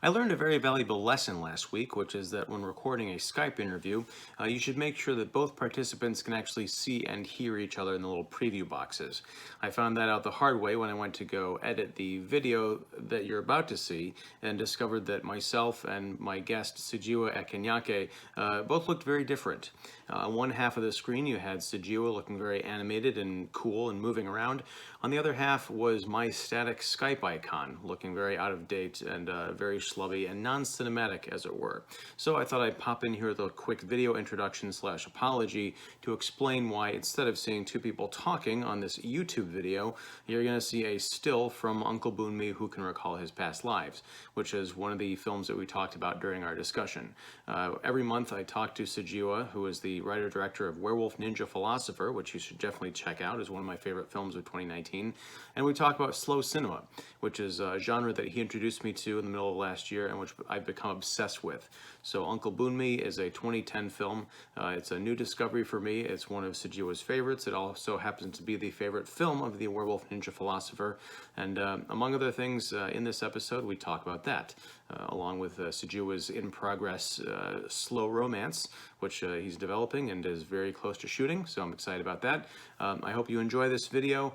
I learned a very valuable lesson last week, which is that when recording a Skype interview, you should make sure that both participants can actually see and hear each other in the little preview boxes. I found that out the hard way when I went to go edit the video that you're about to see and discovered that myself and my guest, Sujewa both looked very different. On one half of the screen, you had Sujewa looking very animated and cool and moving around. On the other half was my static Skype icon, looking very out of date and very schlubby and non-cinematic, as it were. So I thought I'd pop in here with a quick video introduction / apology to explain why, instead of seeing two people talking on this YouTube video, you're going to see a still from Uncle BOONMEE Who Can Recall His Past Lives, which is one of the films that we talked about during our discussion. Every month I talk to Sujewa, who is the writer-director of Werewolf Ninja Philosopher, which you should definitely check out, is one of my favorite films of 2019, and we talk about slow cinema, which is a genre that he introduced me to in the middle of last year and which I've become obsessed with. So Uncle BOONMEE is a 2010 film. It's a new discovery for me. It's one of Sujewa's favorites. It also happens to be the favorite film of the Werewolf Ninja Philosopher. And among other things, in this episode, we talk about that, along with Sujewa's in-progress slow romance, which he's developing and is very close to shooting, so I'm excited about that. I hope you enjoy this video.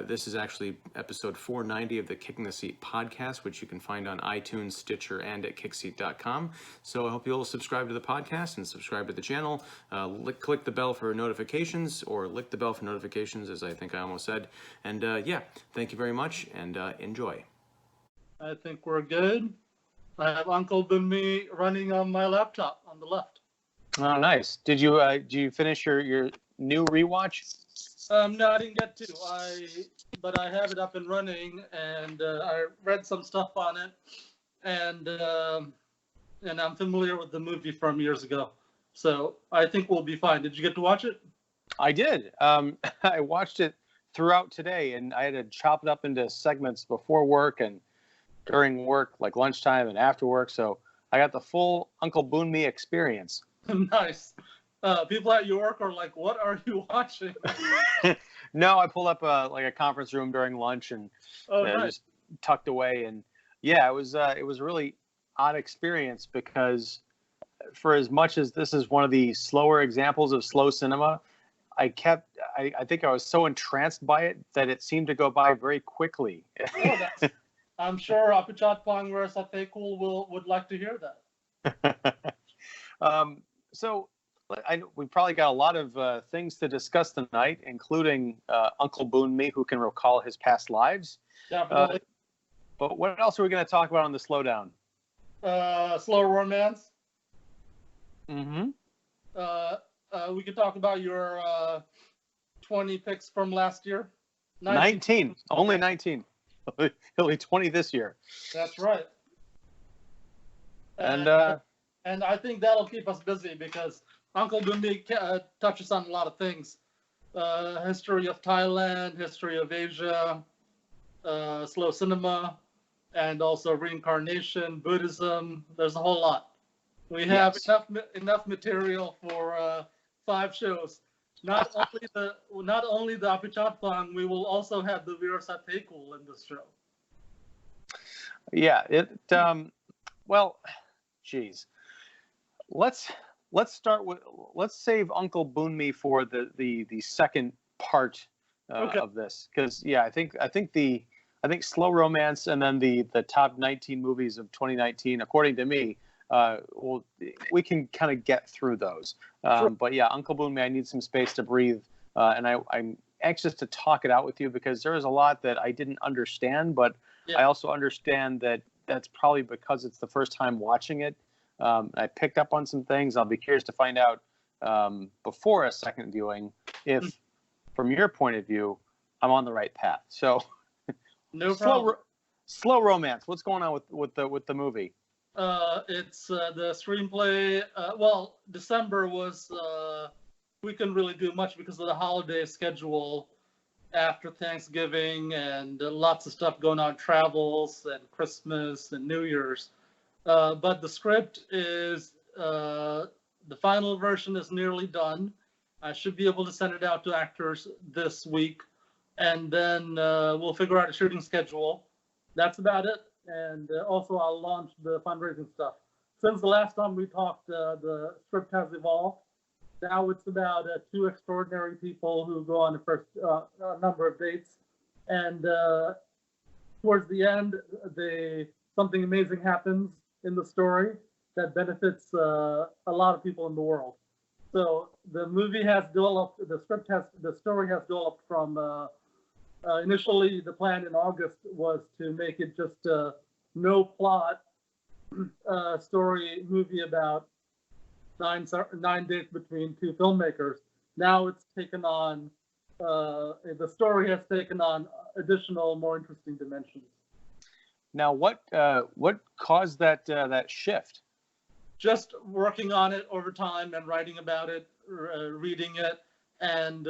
This is actually episode 490 of the Kicking the Seat podcast, which you can find on iTunes, Stitcher, and at kickseat.com. So I hope you'll subscribe to the podcast and subscribe to the channel. Click the bell for notifications, or lick the bell for notifications, as I think I almost said. And yeah, thank you very much, and enjoy. I think we're good. I have Uncle BOONMEE running on my laptop on the left. Oh, nice. Did you finish your new rewatch? No, I didn't get to. But I have it up and running, and I read some stuff on it, and I'm familiar with the movie from years ago, so I think we'll be fine. Did you get to watch it? I did. I watched it throughout today, and I had to chop it up into segments before work and during work, like lunchtime and after work. So I got the full Uncle BOONMEE experience. Nice. People at your work are like, "What are you watching?" No, I pulled up a conference room during lunch and Nice. just tucked away. And yeah, it was a really odd experience, because for as much as this is one of the slower examples of slow cinema, I think I was so entranced by it that it seemed to go by very quickly. I'm sure Apichatpong Weerasethakul would like to hear that. So we probably got a lot of things to discuss tonight, including Uncle BOONMEE Who Can Recall His Past Lives. Definitely. But what else are we going to talk about on the Slowdown? Slow romance. Mm-hmm. We could talk about your 20 picks from last year. 19. Only 19. He'll be 20 this year. That's right. And I think that'll keep us busy, because Uncle BOONMEE touches on a lot of things. History of Thailand, history of Asia, slow cinema, and also reincarnation, Buddhism. There's a whole lot. We have enough material for 5 shows. Not only the Apichatpong, we will also have the Weerasethakul in this show. Yeah. Well, geez. Let's save Uncle BOONMEE for the second part of this, because I think slow romance and then the top 19 movies of 2019, according to me, we can kind of get through those. Sure. But yeah, Uncle BOONMEE, I need some space to breathe, and I'm anxious to talk it out with you, because there is a lot that I didn't understand, but I also understand that that's probably because it's the first time watching it. I picked up on some things. I'll be curious to find out before a second viewing if, from your point of view, I'm on the right path. So, no problem. Slow romance. What's going on with the movie? It's the screenplay. Well, December was we couldn't really do much because of the holiday schedule after Thanksgiving, and lots of stuff going on, travels and Christmas and New Year's. But the script is, the final version is nearly done. I should be able to send it out to actors this week, and then we'll figure out a shooting schedule. That's about it. and also I'll launch the fundraising stuff. Since the last time we talked, the script has evolved. Now it's about two extraordinary people who go on the first number of dates, and towards the end, something amazing happens in the story that benefits a lot of people in the world. So the movie has developed, the story has developed from initially the plan in August was to make it just a no plot story movie about 9 dates between two filmmakers. Now it's taken on, the story has taken on additional, more interesting dimensions. Now, what caused that shift? Just working on it over time and writing about it, reading it, and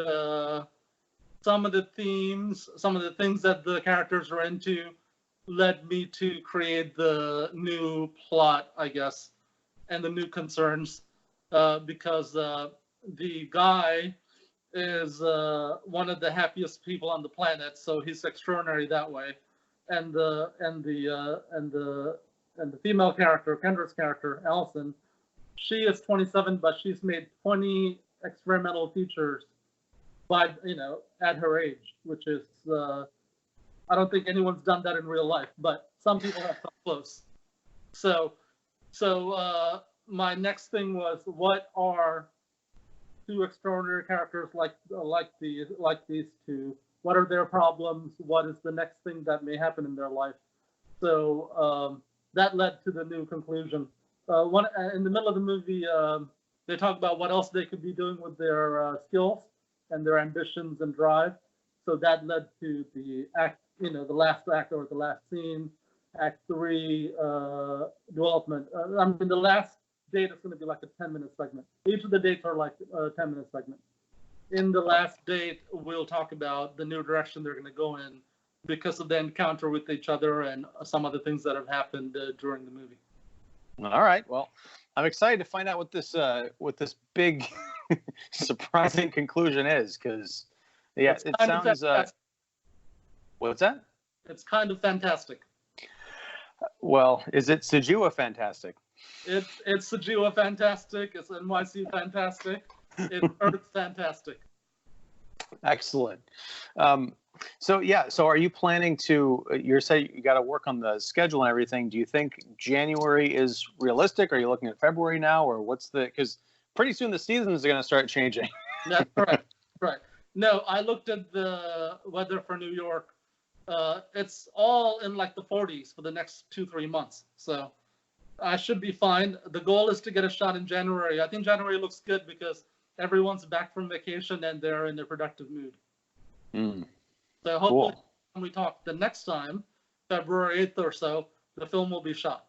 some of the themes, some of the things that the characters are into led me to create the new plot, I guess, and the new concerns, because the guy is one of the happiest people on the planet, so he's extraordinary that way, and the female character, Kendra's character, Allison, she is 27, but she's made 20 experimental features at her age, which is, I don't think anyone's done that in real life, but some people have come close. So my next thing was, what are two extraordinary characters like these two? What are their problems? What is the next thing that may happen in their life? So that led to the new conclusion. In the middle of the movie, they talk about what else they could be doing with their skills and their ambitions and drive. So that led to the act, the last act or the last scene, Act 3 development. The last date is going to be like a 10-minute segment. Each of the dates are like a 10-minute segment. In the last date, we'll talk about the new direction they're going to go in because of the encounter with each other and some of the things that have happened during the movie. All right. Well, I'm excited to find out what this big surprising conclusion is, because it sounds. What's that? It's kind of fantastic. Well, is it Sujewa fantastic? It's Sujewa fantastic. It's NYC fantastic. It's Earth fantastic. Excellent. So are you planning to? You're saying you got to work on the schedule and everything. Do you think January is realistic? Are you looking at February now, or what's the? Because pretty soon the seasons are going to start changing. That's correct. Right. No, I looked at the weather for New York. It's all in like the 40s for the next 2-3 months. So I should be fine. The goal is to get a shot in January. I think January looks good because everyone's back from vacation and they're in a productive mood. So hopefully when we talk the next time, February 8th or so, the film will be shot.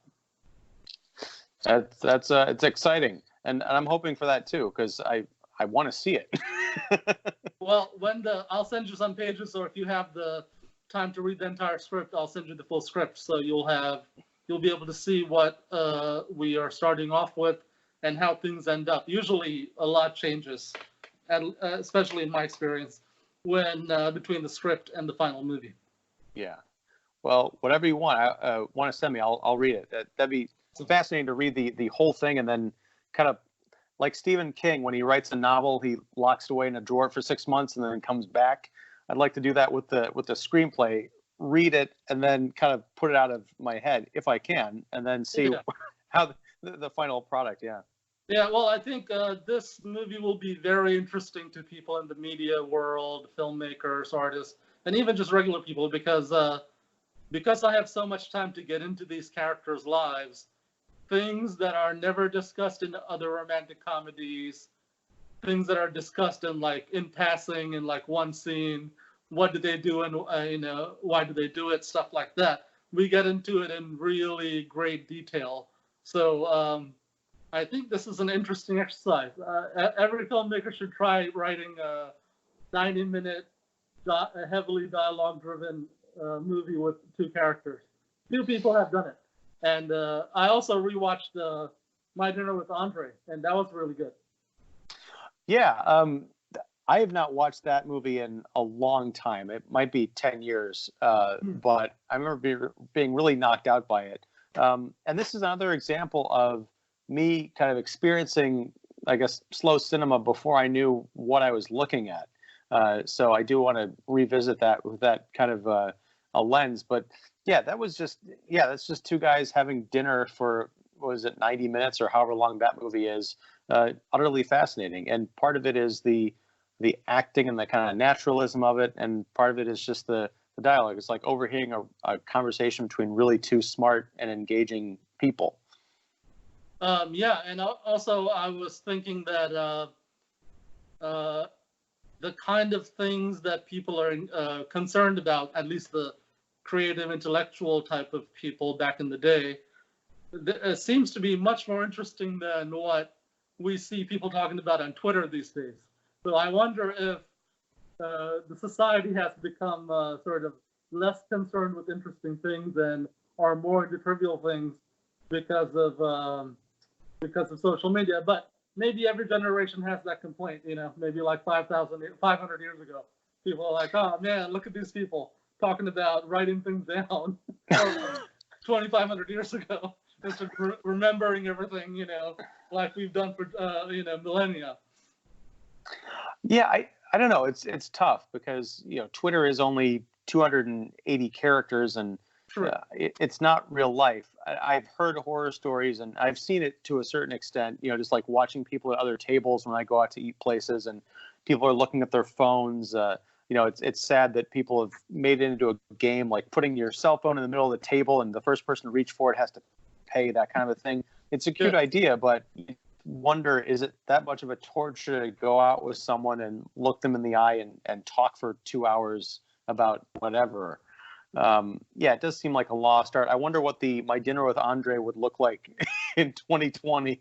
That's it's exciting. And I'm hoping for that too, because I want to see it. Well, I'll send you some pages, or if you have the time to read the entire script, I'll send you the full script, so you'll be able to see what we are starting off with and how things end up. Usually, a lot changes, and especially in my experience, when between the script and the final movie. Yeah. Well, whatever you want to send me, I'll read it. That'd be fascinating to read the whole thing, and then kind of like Stephen King, when he writes a novel, he locks it away in a drawer for 6 months and then comes back. I'd like to do that with the screenplay, read it, and then kind of put it out of my head if I can, and then see how the final product. Yeah. Yeah. Well, I think this movie will be very interesting to people in the media world, filmmakers, artists, and even just regular people, because I have so much time to get into these characters' lives. Things that are never discussed in other romantic comedies, things that are discussed in passing in like one scene. What do they do, and why do they do it? Stuff like that. We get into it in really great detail. So I think this is an interesting exercise. Every filmmaker should try writing a 90-minute, heavily dialogue-driven movie with two characters. Few people have done it. And I also rewatched My Dinner with Andre, and that was really good. Yeah, I have not watched that movie in a long time. It might be 10 years, but I remember being really knocked out by it. And this is another example of me kind of experiencing, I guess, slow cinema before I knew what I was looking at. So I do want to revisit that with that kind of a lens. But yeah, that's just two guys having dinner for, what was it, 90 minutes or however long that movie is. Utterly fascinating. And part of it is the acting and the kind of naturalism of it, and part of it is just the dialogue. It's like overhearing a conversation between really two smart and engaging people. Yeah, and also I was thinking that the kind of things that people are concerned about, at least the creative, intellectual type of people back in the day, seems to be much more interesting than what we see people talking about on Twitter these days. So I wonder if the society has become sort of less concerned with interesting things and are more into trivial things because of social media. But maybe every generation has that complaint. Maybe like 500 years ago, people are like, "Oh man, look at these people talking about writing things down." 2,500 years ago, just remembering everything, like we've done for millennia. Yeah, I don't know. It's tough because Twitter is only 280 characters, and it's not real life. I've heard horror stories, and I've seen it to a certain extent. Just like watching people at other tables when I go out to eat places, and people are looking at their phones. It's sad that people have made it into a game, like putting your cell phone in the middle of the table, and the first person to reach for it has to pay, that kind of a thing. It's a cute idea, but wonder, is it that much of a torture to go out with someone and look them in the eye and talk for 2 hours about whatever? It does seem like a lost art. I wonder what my dinner with Andre would look like in 2020.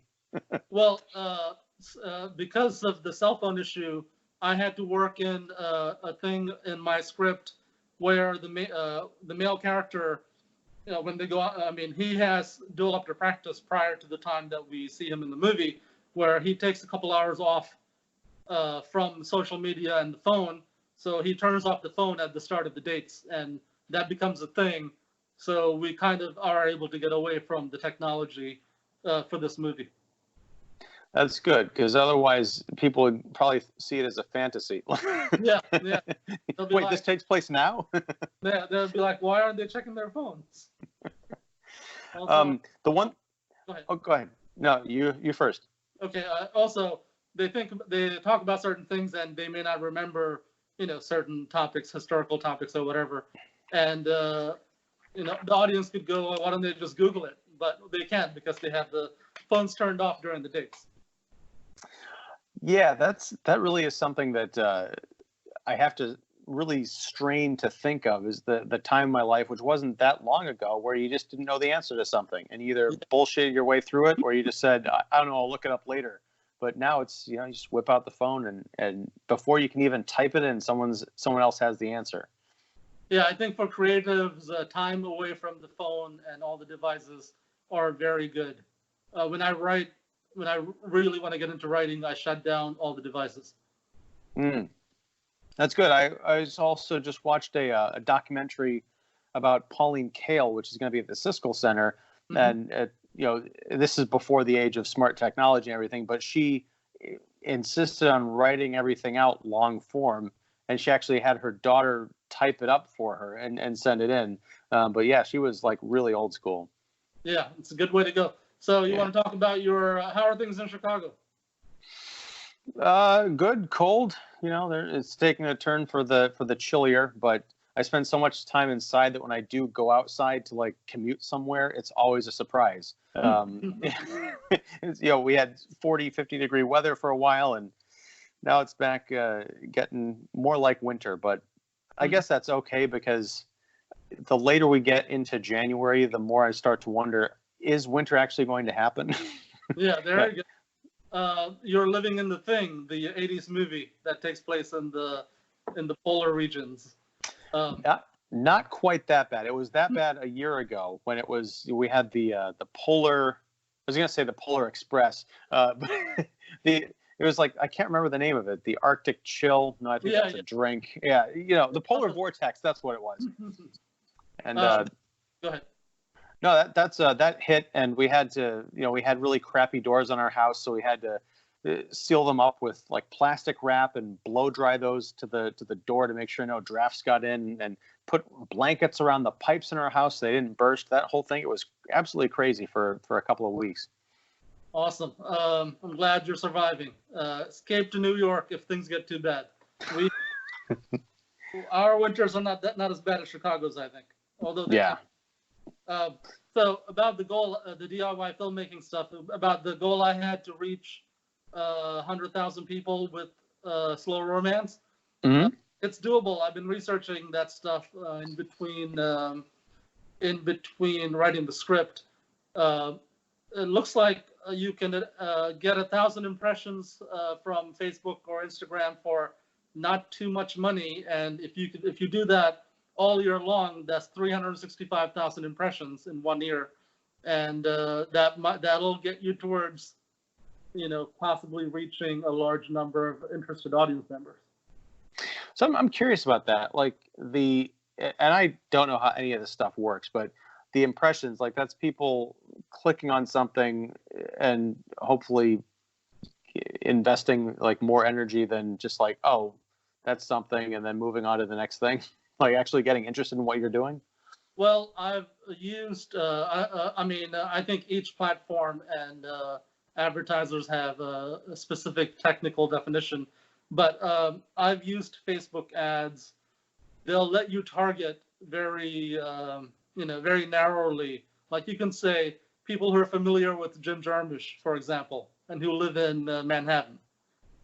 Well, because of the cell phone issue, I had to work in a thing in my script where the male character, when they go out, he has dual-opter practice prior to the time that we see him in the movie, where he takes a couple hours off from social media and the phone. So he turns off the phone at the start of the dates, and that becomes a thing. So we kind of are able to get away from the technology for this movie. That's good, because otherwise people would probably see it as a fantasy. Yeah. Wait, this takes place now? Yeah, they'll be like, why aren't they checking their phones? Also, the one. Go ahead. Oh, go ahead. No, you first. Okay. Also, they talk about certain things and they may not remember, certain topics, historical topics or whatever, and the audience could go, why don't they just Google it? But they can't because they have the phones turned off during the dates. Yeah, that really is something that I have to really strain to think of, is the time in my life, which wasn't that long ago, where you just didn't know the answer to something and you either bullshitted your way through it or you just said, I don't know, I'll look it up later. But now it's, you just whip out the phone and before you can even type it in, someone else has the answer. Yeah, I think for creatives, time away from the phone and all the devices are very good. When I really want to get into writing, I shut down all the devices. That's good. I also just watched a documentary about Pauline Kael, which is going to be at the Siskel Center. Mm-hmm. And, this is before the age of smart technology and everything, but she insisted on writing everything out long form. And she actually had her daughter type it up for her and send it in. But yeah, she was like really old school. Yeah, it's a good way to go. So you want to talk about how are things in Chicago? Good, cold. It's taking a turn for the chillier, but I spend so much time inside that when I do go outside to like commute somewhere, it's always a surprise. We had 40, 50 degree weather for a while, and now it's back getting more like winter, but I guess that's okay, because the later we get into January, the more I start to wonder, is winter actually going to happen? Yeah, there you go. You're living in The Thing, the 80s movie that takes place in the polar regions. Not quite that bad. It was that bad a year ago when we had the polar. I was going to say the Polar Express, but It was like, I can't remember the name of it. The Arctic Chill. No, I think that's a drink. Yeah, the polar vortex. That's what it was. And go ahead. no, that hit, and we had to, we had really crappy doors on our house, so we had to seal them up with like plastic wrap and blow dry those to the door to make sure no drafts got in, and put blankets around the pipes in our house so they didn't burst. That whole thing, it was absolutely crazy for a couple of weeks. Awesome. I'm glad you're surviving. Escape to New York if things get too bad. Our winters are not as bad as Chicago's, I think. Although so about the goal, the DIY filmmaking stuff, about the goal I had to reach 100,000 people with slow romance. Mm-hmm. It's doable. I've been researching that stuff in between writing the script. It looks like you can get 1,000 impressions from Facebook or Instagram for not too much money, and if you do that all year long, that's 365,000 impressions in 1 year, and that'll get you towards, possibly reaching a large number of interested audience members. So I'm curious about that. Like and I don't know how any of this stuff works, but the impressions, like that's people clicking on something and hopefully investing like more energy than just like, oh, that's something, and then moving on to the next thing. Like actually getting interested in what you're doing. Well, I've used, I think each platform and advertisers have a specific technical definition, but I've used Facebook ads. They'll let you target very narrowly. Like you can say people who are familiar with Jim Jarmusch, for example, and who live in Manhattan.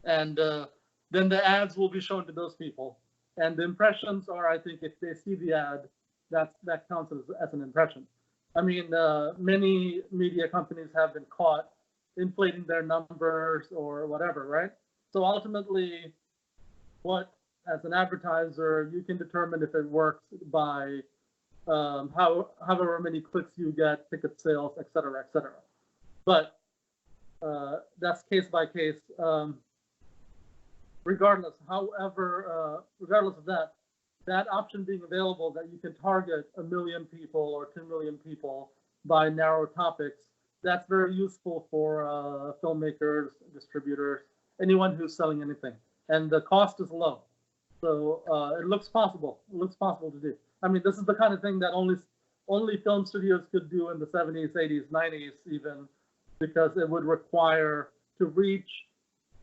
And then the ads will be shown to those people. And the impressions are, I think, if they see the ad, that counts as an impression. I mean, many media companies have been caught inflating their numbers or whatever, right? So ultimately, as an advertiser, you can determine if it works by however many clicks you get, ticket sales, et cetera, et cetera. But that's case by case. Regardless of that option being available, that you can target 1 million people or 2 million people by narrow topics, that's very useful for filmmakers, distributors, anyone who's selling anything. And the cost is low. So it looks possible. It looks possible to do. I mean, this is the kind of thing that only film studios could do in the 70s, 80s, 90s even, because it would require to reach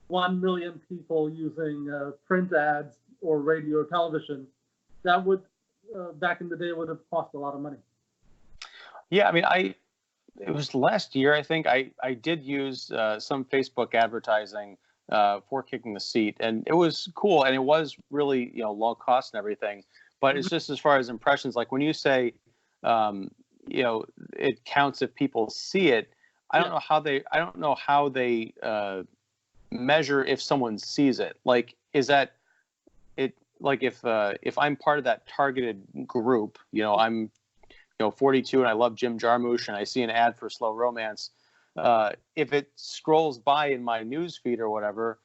1 million people using print ads or radio or television. That would, back in the day, would have cost a lot of money. Yeah, I mean, it was last year, I think, I did use some Facebook advertising for Kicking the Seat, and it was cool, and it was really, low cost and everything. But it's just as far as impressions, like when you say, it counts if people see it. I don't know how they measure if someone sees it. Like, is that it? Like if I'm part of that targeted group, I'm 42 and I love Jim Jarmusch and I see an ad for slow romance. If it scrolls by in my news feed or whatever,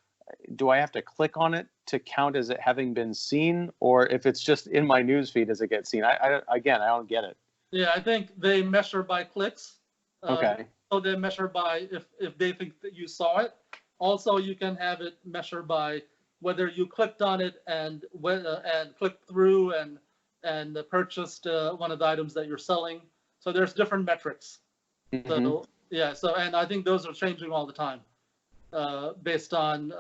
do I have to click on it to count as it having been seen, or if it's just in my news feed, does it get seen? I don't get it. Yeah, I think they measure by clicks. Okay. So they measure by if they think that you saw it. Also, you can have it measured by whether you clicked on it and clicked through and purchased one of the items that you're selling. So there's different metrics. Mm-hmm. So yeah, and I think those are changing all the time, based on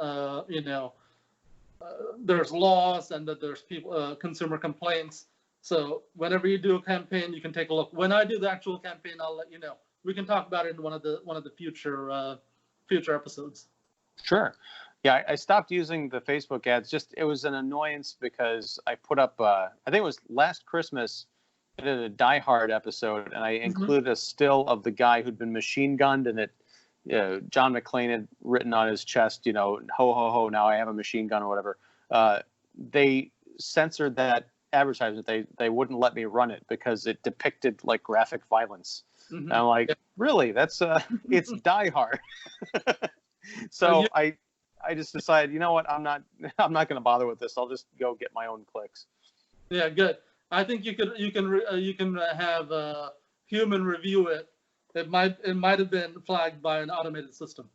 there's laws and that there's people consumer complaints. So whenever you do a campaign, you can take a look. When I do the actual campaign, I'll let you know. We can talk about it in one of the future episodes. Sure. Yeah, I stopped using the Facebook ads. It was an annoyance because I put up, I think it was last Christmas, I did a Die Hard episode, and I included a still of the guy who'd been machine gunned, and John McClane had written on his chest, ho, ho, ho, now I have a machine gun or whatever. They censored that advertisement. They wouldn't let me run it because it depicted like graphic violence. Mm-hmm. And I'm like, really? That's it's Die Hard. So I I just decided, you know what, I'm not going to bother with this. I'll just go get my own clicks. Yeah, good. I think you can have a human review it. It might have been flagged by an automated system.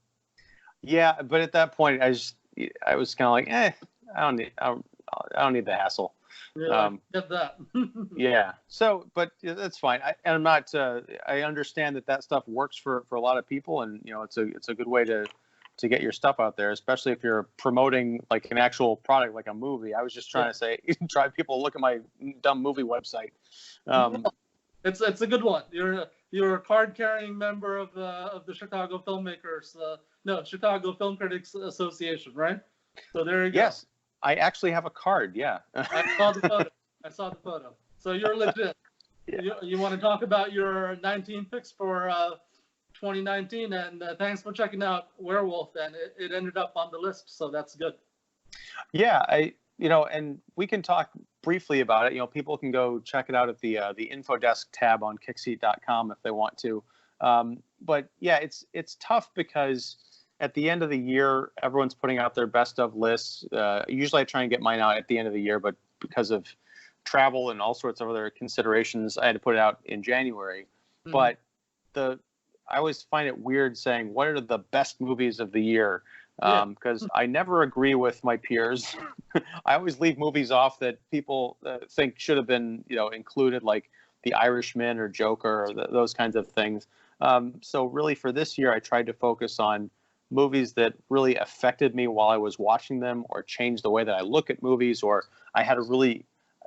Yeah, but at that point, I was kind of like, I don't need the hassle. Yeah, I get that. Yeah. So, but that's fine. I'm not. I understand that stuff works for a lot of people, and it's a good way to get your stuff out there, especially if you're promoting like an actual product, like a movie. I was just trying to say, try people to look at my dumb movie website. It's a good one. You're a card carrying member of the Chicago Filmmakers, Chicago Film Critics Association, right? So there you go. Yes, I actually have a card. Yeah. I saw the photo. So you're legit. Yeah. You want to talk about your 19 picks for 2019, and thanks for checking out Werewolf, and it ended up on the list, so that's good. Yeah, and we can talk briefly about it. People can go check it out at the info desk tab on Kickseat.com if they want to. But yeah, it's tough because at the end of the year, everyone's putting out their best of lists. Usually I try and get mine out at the end of the year, but because of travel and all sorts of other considerations, I had to put it out in January. Mm-hmm. But I always find it weird saying, what are the best movies of the year? Because I never agree with my peers. I always leave movies off that people think should have been, included, like The Irishman or Joker or those kinds of things. So really for this year, I tried to focus on movies that really affected me while I was watching them, or changed the way that I look at movies, or I had a really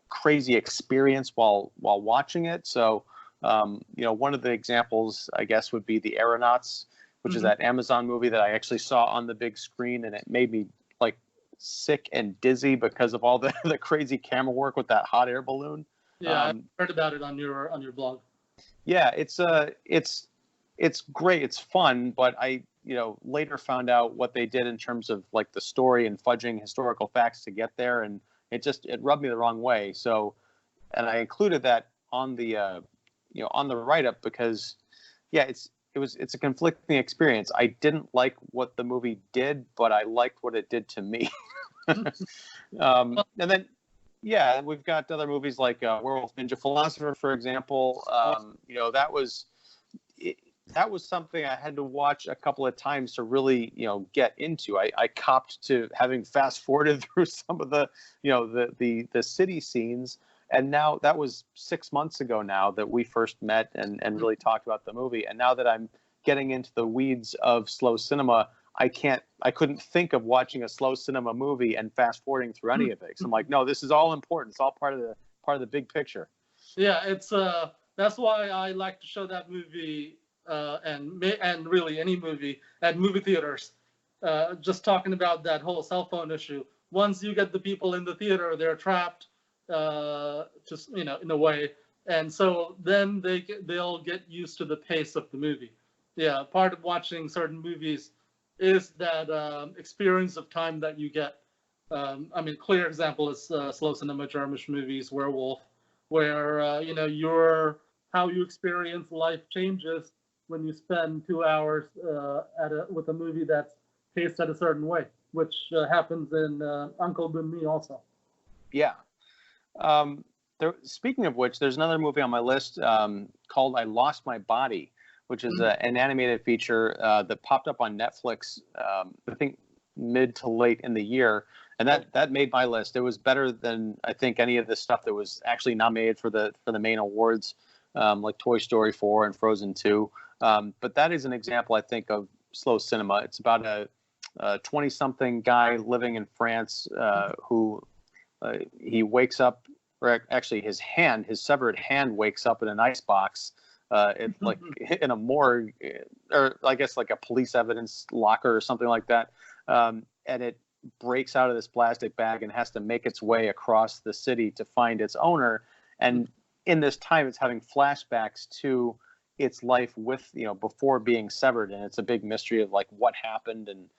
crazy experience while watching it. So, one of the examples, I guess, would be The Aeronauts, which is that Amazon movie that I actually saw on the big screen, and it made me like sick and dizzy because of all the crazy camera work with that hot air balloon. Yeah, I heard about it on your blog. Yeah, it's great. It's fun, but I later found out what they did in terms of like the story and fudging historical facts to get there, and it rubbed me the wrong way. So, and I included that on the on the write-up because it's a conflicting experience. I didn't like what the movie did, but I liked what it did to me. And then we've got other movies like Werewolf Ninja Philosopher, for example. That was something I had to watch a couple of times to really, get into. I copped to having fast forwarded through some of the city scenes. And now that was 6 months ago now that we first met and really talked about the movie. And now that I'm getting into the weeds of slow cinema, I couldn't think of watching a slow cinema movie and fast forwarding through any of it. So I'm like, no, this is all important. It's all part of the big picture. Yeah, it's that's why I like to show that movie and really any movie at movie theaters. Just talking about that whole cell phone issue. Once you get the people in the theater, they're trapped, just in a way, and so then they'll get used to the pace of the movie. Yeah, part of watching certain movies is that experience of time that you get. Clear example is slow cinema German movies, Werewolf, where how you experience life changes when you spend 2 hours with a movie that's paced at a certain way, which happens in Uncle BOONMEE also. Yeah. Speaking of which, there's another movie on my list called I Lost My Body, which is an animated feature that popped up on Netflix, I think mid to late in the year. And that made my list. It was better than I think any of the stuff that was actually nominated for the main awards, like Toy Story 4 and Frozen 2. But that is an example, I think, of slow cinema. It's about a 20-something guy living in France who he wakes up, or actually his severed hand wakes up in an icebox, like in a morgue, or I guess like a police evidence locker or something like that. And it breaks out of this plastic bag and has to make its way across the city to find its owner. And in this time, it's having flashbacks to its life with, before being severed. And it's a big mystery of like what happened. And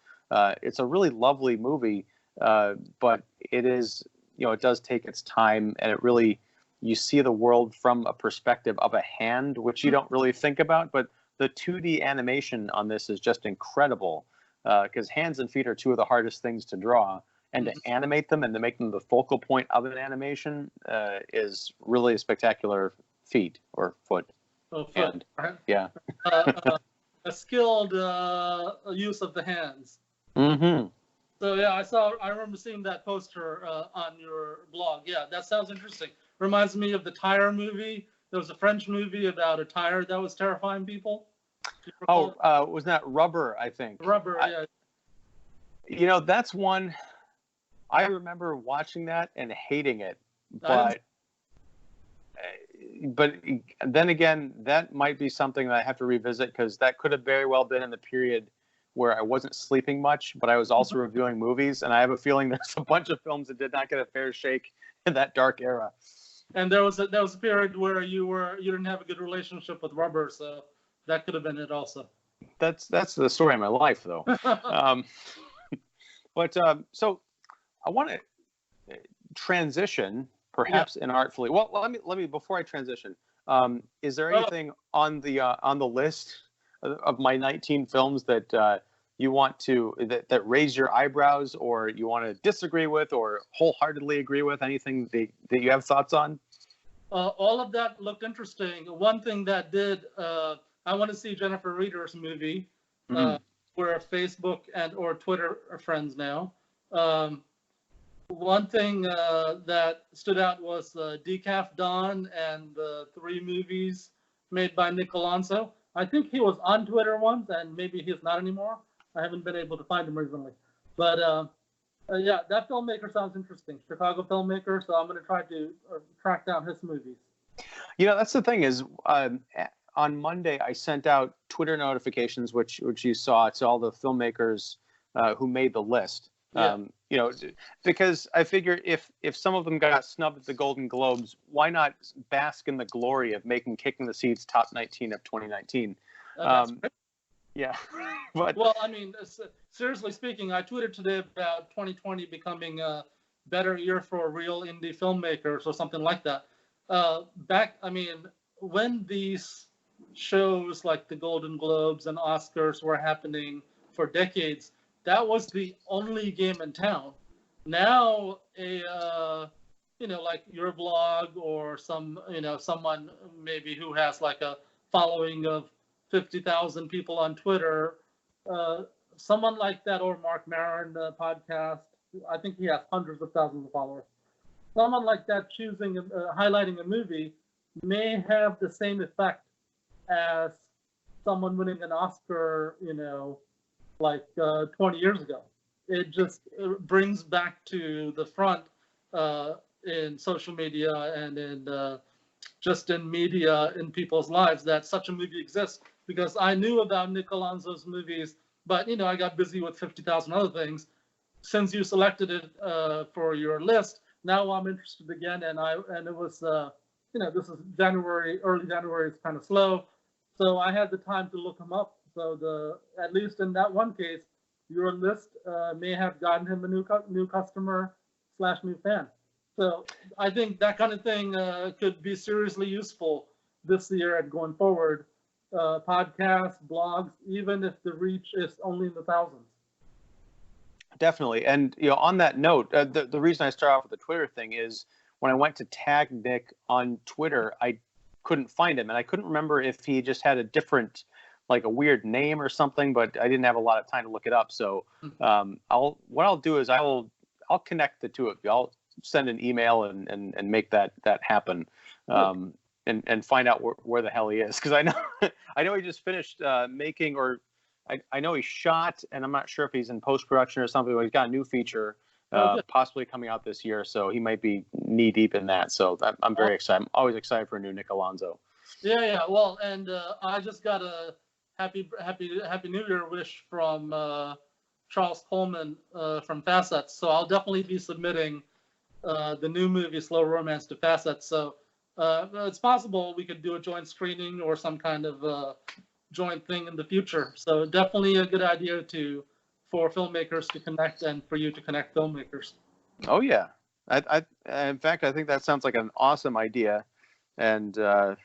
it's a really lovely movie, but it is, it does take its time, and it really, you see the world from a perspective of a hand, which you don't really think about, but the 2D animation on this is just incredible. because hands and feet are two of the hardest things to draw, and to animate them and to make them the focal point of an animation is really a spectacular feat or foot. Oh, foot. Hand. Right? Yeah. A skilled use of the hands. Mm-hmm. So yeah, I remember seeing that poster on your blog. Yeah, that sounds interesting. Reminds me of the tire movie. There was a French movie about a tire that was terrifying people. Oh, was that Rubber? I think. Rubber. Yeah. You know, that's one. I remember watching that and hating it, but then again, that might be something that I have to revisit because that could have very well been in the period where I wasn't sleeping much, but I was also reviewing movies, and I have a feeling there's a bunch of films that did not get a fair shake in that dark era. And there was a period where you didn't have a good relationship with Rubber, so that could have been it also. That's the story of my life, though. So I want to transition, perhaps inartfully. Well, let me before I transition. Is there anything on the list of my 19 films that you want to that raise your eyebrows, or you want to disagree with, or wholeheartedly agree with? Anything that you have thoughts on? All of that looked interesting. One thing that did, I want to see Jennifer Reeder's movie. We're Facebook and or Twitter are friends now. One thing that stood out was Decaf Dawn and the 3 movies made by Nick Alonso. I think he was on Twitter once, and maybe he's not anymore. I haven't been able to find him recently. But yeah, that filmmaker sounds interesting. Chicago filmmaker, so I'm going to try to track down his movies. You know, that's the thing is, on Monday I sent out Twitter notifications, which you saw, to all the filmmakers who made the list. Yeah. You know, because I figure if some of them got snubbed at the Golden Globes, why not bask in the glory of making Kicking the Seats top 19 of 2019? That's great. Yeah. But well, I mean, seriously speaking, I tweeted today about 2020 becoming a better year for real indie filmmakers or something like that. When these shows like the Golden Globes and Oscars were happening for decades, that was the only game in town. Now, like your blog or someone maybe who has like a following of 50,000 people on Twitter, someone like that, or Mark Maron podcast, I think he has hundreds of thousands of followers. Someone like that highlighting a movie may have the same effect as someone winning an Oscar, 20 years ago. It just brings back to the front in social media and in just in media in people's lives that such a movie exists. Because I knew about Nick Alonso's movies, but I got busy with 50,000 other things. Since you selected it for your list, now I'm interested again, and it was this is January, early January. It's kind of slow, so I had the time to look him up. So at least in that one case, your list may have gotten him a new customer / new fan. So I think that kind of thing could be seriously useful this year and going forward. Podcasts, blogs, even if the reach is only in the thousands. Definitely. And on that note, the reason I start off with the Twitter thing is when I went to tag Nick on Twitter, I couldn't find him, and I couldn't remember if he just had a different, like a weird name or something, but I didn't have a lot of time to look it up. So I'll do is I'll connect the two of you. I'll send an email and make that happen. And find out where the hell he is, because I know he just finished making, or I know he shot, and I'm not sure if he's in post-production or something, but he's got a new feature possibly coming out this year, so he might be knee deep in that. So I'm very excited. I'm always excited for a new Nick Alonso. Yeah. Well, and I just got a happy New Year wish from Charles Coleman from Facets. So I'll definitely be submitting the new movie Slow Romance to Facets. So it's possible we could do a joint screening or some kind of joint thing in the future. So definitely a good idea for filmmakers to connect and for you to connect filmmakers. Oh yeah, in fact I think that sounds like an awesome idea, and I'm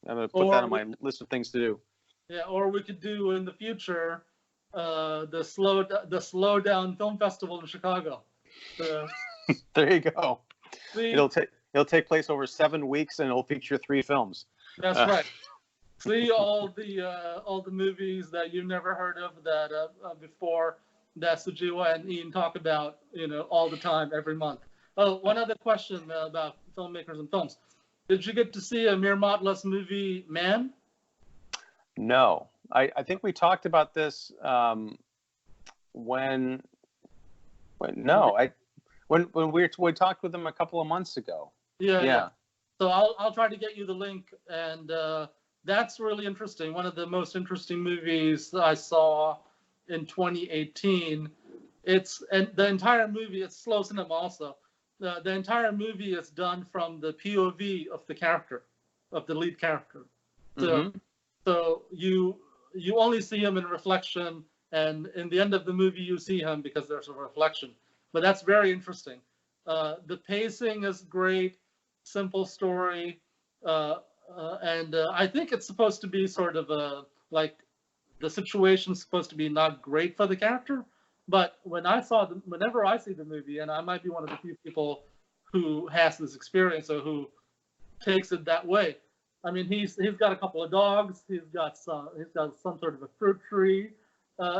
gonna put that on my list of things to do. Yeah, or we could do in the future the Slowdown Film Festival in Chicago. There you go. See, It'll take place over 7 weeks, and it'll feature 3 films. that's right. See all the movies that you never heard of that before, that Sujewa and Ian talk about, all the time, every month. Oh, one other question about filmmakers and films. Did you get to see Amir Motla's movie Man? No, I think we talked about this when we talked with him a couple of months ago. Yeah. So I'll try to get you the link, and that's really interesting. One of the most interesting movies I saw in 2018. And the entire movie, it's slow cinema also. The entire movie is done from the POV of the character, of the lead character. So you only see him in reflection, and in the end of the movie you see him because there's a reflection. But that's very interesting. The pacing is great, simple story, and I think it's supposed to be sort of like the situation's supposed to be not great for the character. But whenever I see the movie, and I might be one of the few people who has this experience or who takes it that way. I mean, he's got a couple of dogs. He's got some sort of a fruit tree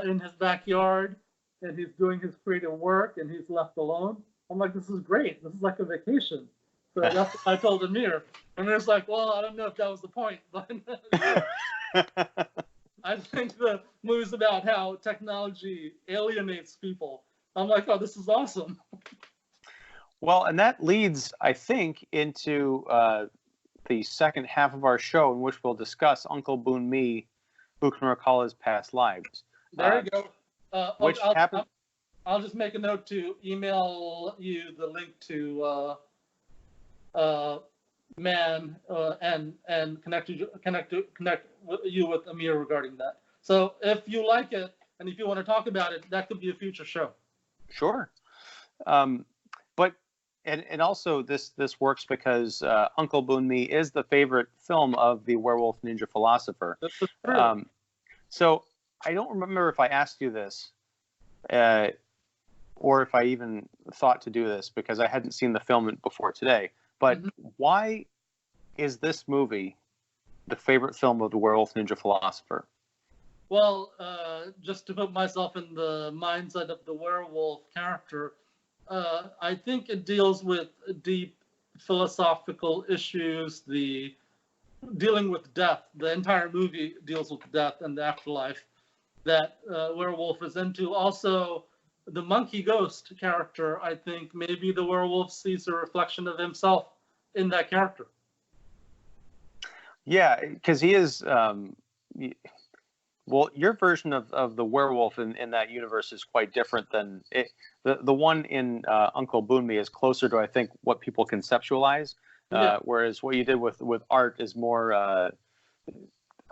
in his backyard, and he's doing his creative work, and he's left alone. I'm like, this is great. This is like a vacation. So that's what I told Amir. Amir's like, well, I don't know if that was the point, but I think the movie's about how technology alienates people. I'm like, oh, this is awesome. Well, and that leads, I think, into the second half of our show, in which we'll discuss Uncle BOONMEE, Who Can Recall His Past Lives. There you go. Which happened. I'll just make a note to email you the link to Man and connect you with Amir regarding that. So if you like it and if you want to talk about it, that could be a future show. Sure. But also this works because Uncle BOONMEE is the favorite film of the werewolf ninja philosopher. That's true. So I don't remember if I asked you this, or if I even thought to do this, because I hadn't seen the film before today. But why is this movie the favorite film of the werewolf ninja philosopher? Well, just to put myself in the mindset of the werewolf character, I think it deals with deep philosophical issues, dealing with death. The entire movie deals with death and the afterlife that werewolf is into. Also, the monkey ghost character, I think maybe the werewolf sees a reflection of himself in that character. Yeah, because he is. Well, your version of the werewolf in that universe is quite different than it. The one in Uncle BOONMEE is closer to, I think, what people conceptualize. Whereas what you did with Art is more, I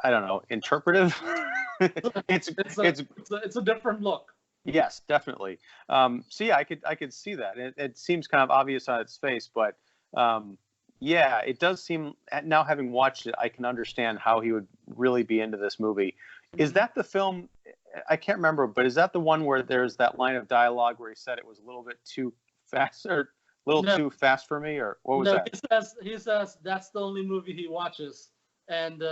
don't know, interpretive. it's a different look. Yes, definitely. So yeah, I could see that. It seems kind of obvious on its face, but yeah, it does seem. Now, having watched it, I can understand how he would really be into this movie. Is that the film? I can't remember, but is that the one where there's that line of dialogue where he said it was a little bit too fast, or too fast for me, or what was that? He says that's the only movie he watches, and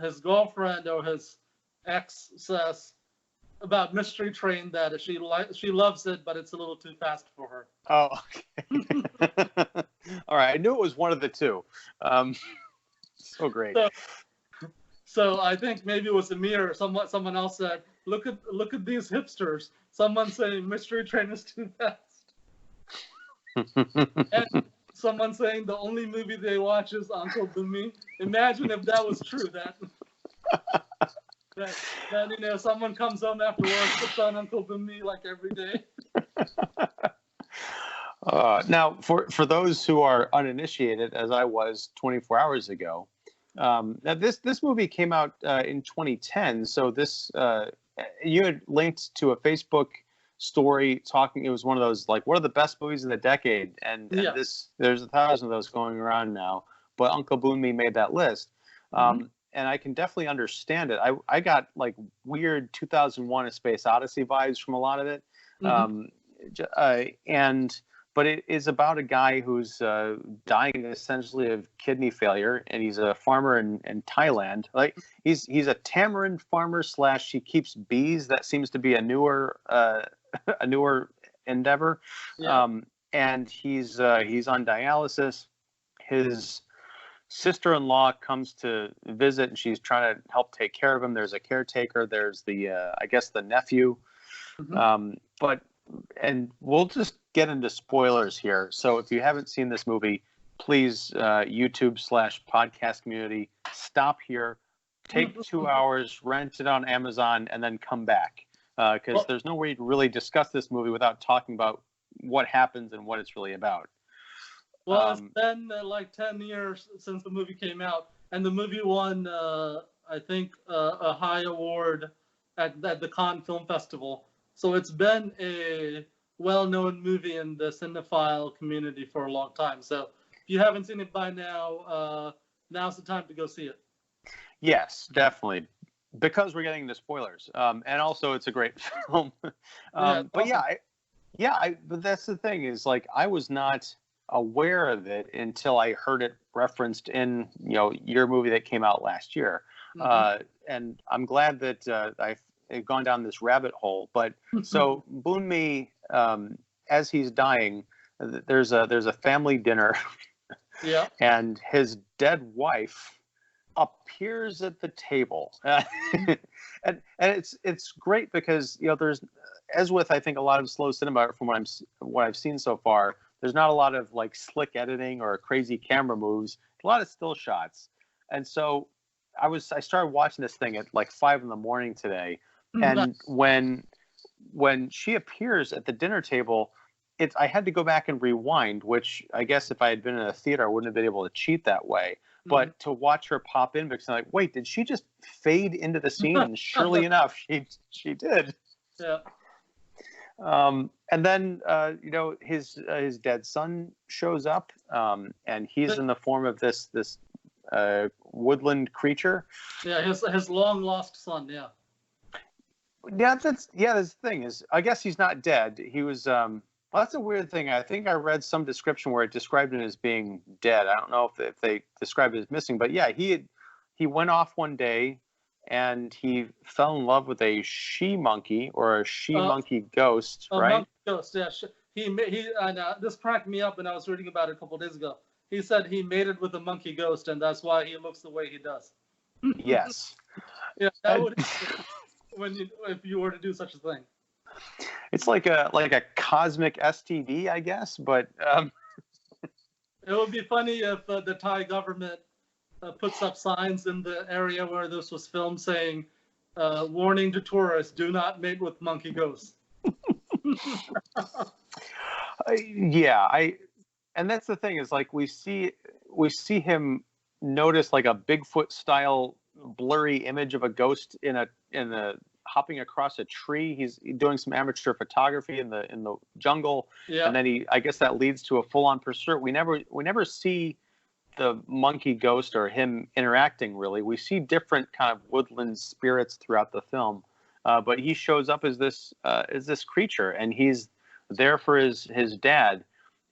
his girlfriend or his ex says about Mystery Train that she loves it, but it's a little too fast for her. Oh, okay. All right. I knew it was one of the two. So great. So I think maybe it was Amir or someone else said, look at these hipsters. Someone saying Mystery Train is too fast. And someone saying the only movie they watch is Uncle BOONMEE. Imagine if that was true. That someone comes home after work, puts on Uncle BOONMEE like every day. Now, for those who are uninitiated, as I was 24 hours ago, now this movie came out in 2010. So this you had linked to a Facebook story talking. It was one of those like, what are the best movies of the decade? And there's 1,000 of those going around now. But Uncle BOONMEE made that list. and I can definitely understand it. I got like weird 2001: A Space Odyssey vibes from a lot of it, but it is about a guy who's dying essentially of kidney failure, and he's a farmer in Thailand. Like he's a tamarind farmer / he keeps bees. That seems to be a newer a newer endeavor. Yeah. And he's on dialysis. His sister-in-law comes to visit, and she's trying to help take care of him. There's a caretaker. There's the I guess the nephew. And we'll just get into spoilers here. So if you haven't seen this movie, please YouTube / podcast community, stop here, take 2 hours, rent it on Amazon, and then come back, because there's no way to really discuss this movie without talking about what happens and what it's really about. Well, it's been like 10 years since the movie came out, and the movie won, I think, a high award at the Cannes Film Festival. So it's been a well-known movie in the cinephile community for a long time. So if you haven't seen it by now, now's the time to go see it. Yes, definitely, because we're getting into spoilers, and also it's a great film. But awesome. But that's the thing is, like, I was not aware of it until I heard it referenced in your movie that came out last year, and I'm glad that I've gone down this rabbit hole. But so BOONMEE, as he's dying, there's a family dinner, and his dead wife appears at the table, and it's great because there's, as with I think a lot of slow cinema from what I've seen so far, there's not a lot of like slick editing or crazy camera moves, a lot of still shots. And so I started watching this thing at like 5 a.m. today, and when she appears at the dinner table, I had to go back and rewind, which I guess if I had been in a theater, I wouldn't have been able to cheat that way. But to watch her pop in, because I'm like, wait, did she just fade into the scene? And surely enough, she did. Yeah. And then his dead son shows up, and he's in the form of this woodland creature. Yeah, his long lost son. Yeah. Yeah, that's the thing is, I guess he's not dead. He was. Well, that's a weird thing. I think I read some description where it described him as being dead. I don't know if they described it as missing, but yeah, he went off one day and he fell in love with a she monkey or a she monkey ghost, right? Monkey ghost, yeah. And this cracked me up when I was reading about it a couple of days ago. He said he mated with a monkey ghost, and that's why he looks the way he does. Yes. Yeah, that would if you were to do such a thing. It's like a cosmic STD, I guess, but it would be funny if the Thai government puts up signs in the area where this was filmed saying, "Warning to tourists: do not mate with monkey ghosts." And that's the thing is, like, we see him notice like a Bigfoot style blurry image of a ghost in a hopping across a tree. He's doing some amateur photography in the jungle, and then I guess that leads to a full-on pursuit. We never see the monkey ghost or him interacting really. We see different kind of woodland spirits throughout the film, but he shows up as this creature, and he's there for his dad.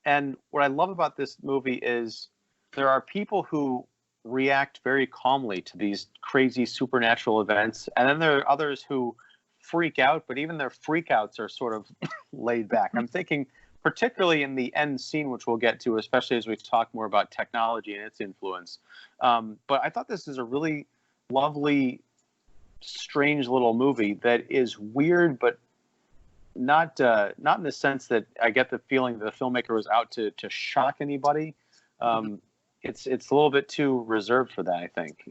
And what I love about this movie is there are people who react very calmly to these crazy supernatural events, and then there are others who freak out, but even their freakouts are sort of laid back. I'm thinking particularly in the end scene, which we'll get to, especially as we talk more about technology and its influence. But I thought this is a really lovely, strange little movie that is weird, but not in the sense that I get the feeling that the filmmaker was out to shock anybody. It's a little bit too reserved for that, I think.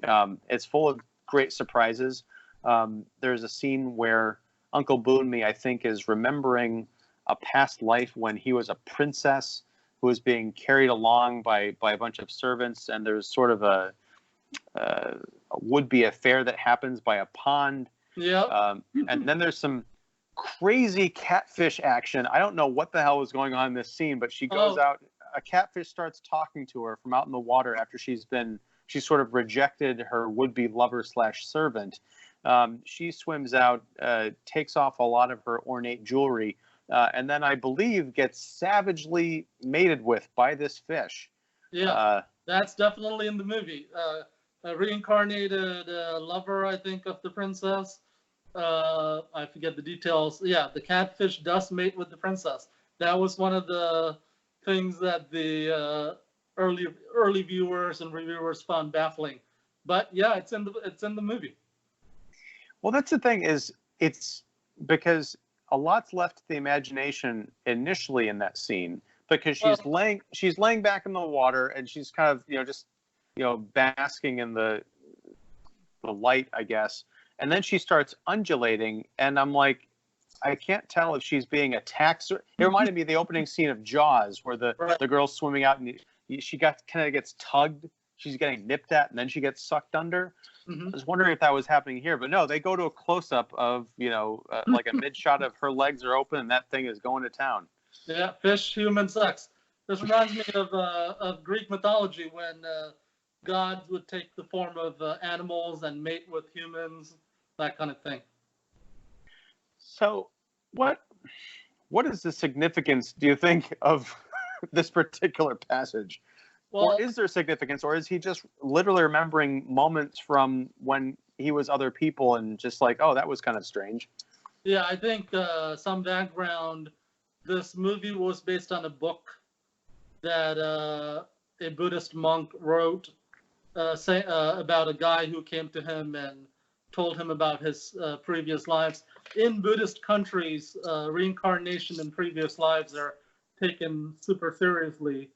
It's full of great surprises. There's a scene where Uncle BOONMEE, I think, is remembering a past life when he was a princess who was being carried along by a bunch of servants, and there's sort of a would-be affair that happens by a pond. Yeah. And then there's some crazy catfish action. I don't know what the hell was going on in this scene, but she goes out. A catfish starts talking to her from out in the water after she's been she sort of rejected her would-be lover / servant. She swims out, takes off a lot of her ornate jewelry, and then I believe gets savagely mated with by this fish. Yeah, that's definitely in the movie. A reincarnated lover, I think, of the princess. I forget the details. Yeah, the catfish does mate with the princess. That was one of the things that the early viewers and reviewers found baffling. But yeah, it's in the movie. Well, that's the thing, is it's because a lot's left to the imagination initially in that scene, because she's laying back in the water and she's kind of, just, basking in the light, I guess. And then she starts undulating, and I'm like, I can't tell if she's being attacked. It reminded me of the opening scene of Jaws, where the girl's swimming out and she kind of gets tugged. She's getting nipped at, and then she gets sucked under. Mm-hmm. I was wondering if that was happening here, but no, they go to a close-up of, like a mid-shot of her legs are open and that thing is going to town. Yeah, fish, human sex. This reminds me of Greek mythology, when gods would take the form of animals and mate with humans, that kind of thing. So what is the significance, do you think, of this particular passage? Well, or is there significance, or is he just literally remembering moments from when he was other people and just like, oh, that was kind of strange? Yeah, I think some background. This movie was based on a book that a Buddhist monk wrote about a guy who came to him and told him about his previous lives. In Buddhist countries, reincarnation in previous lives are taken super seriously.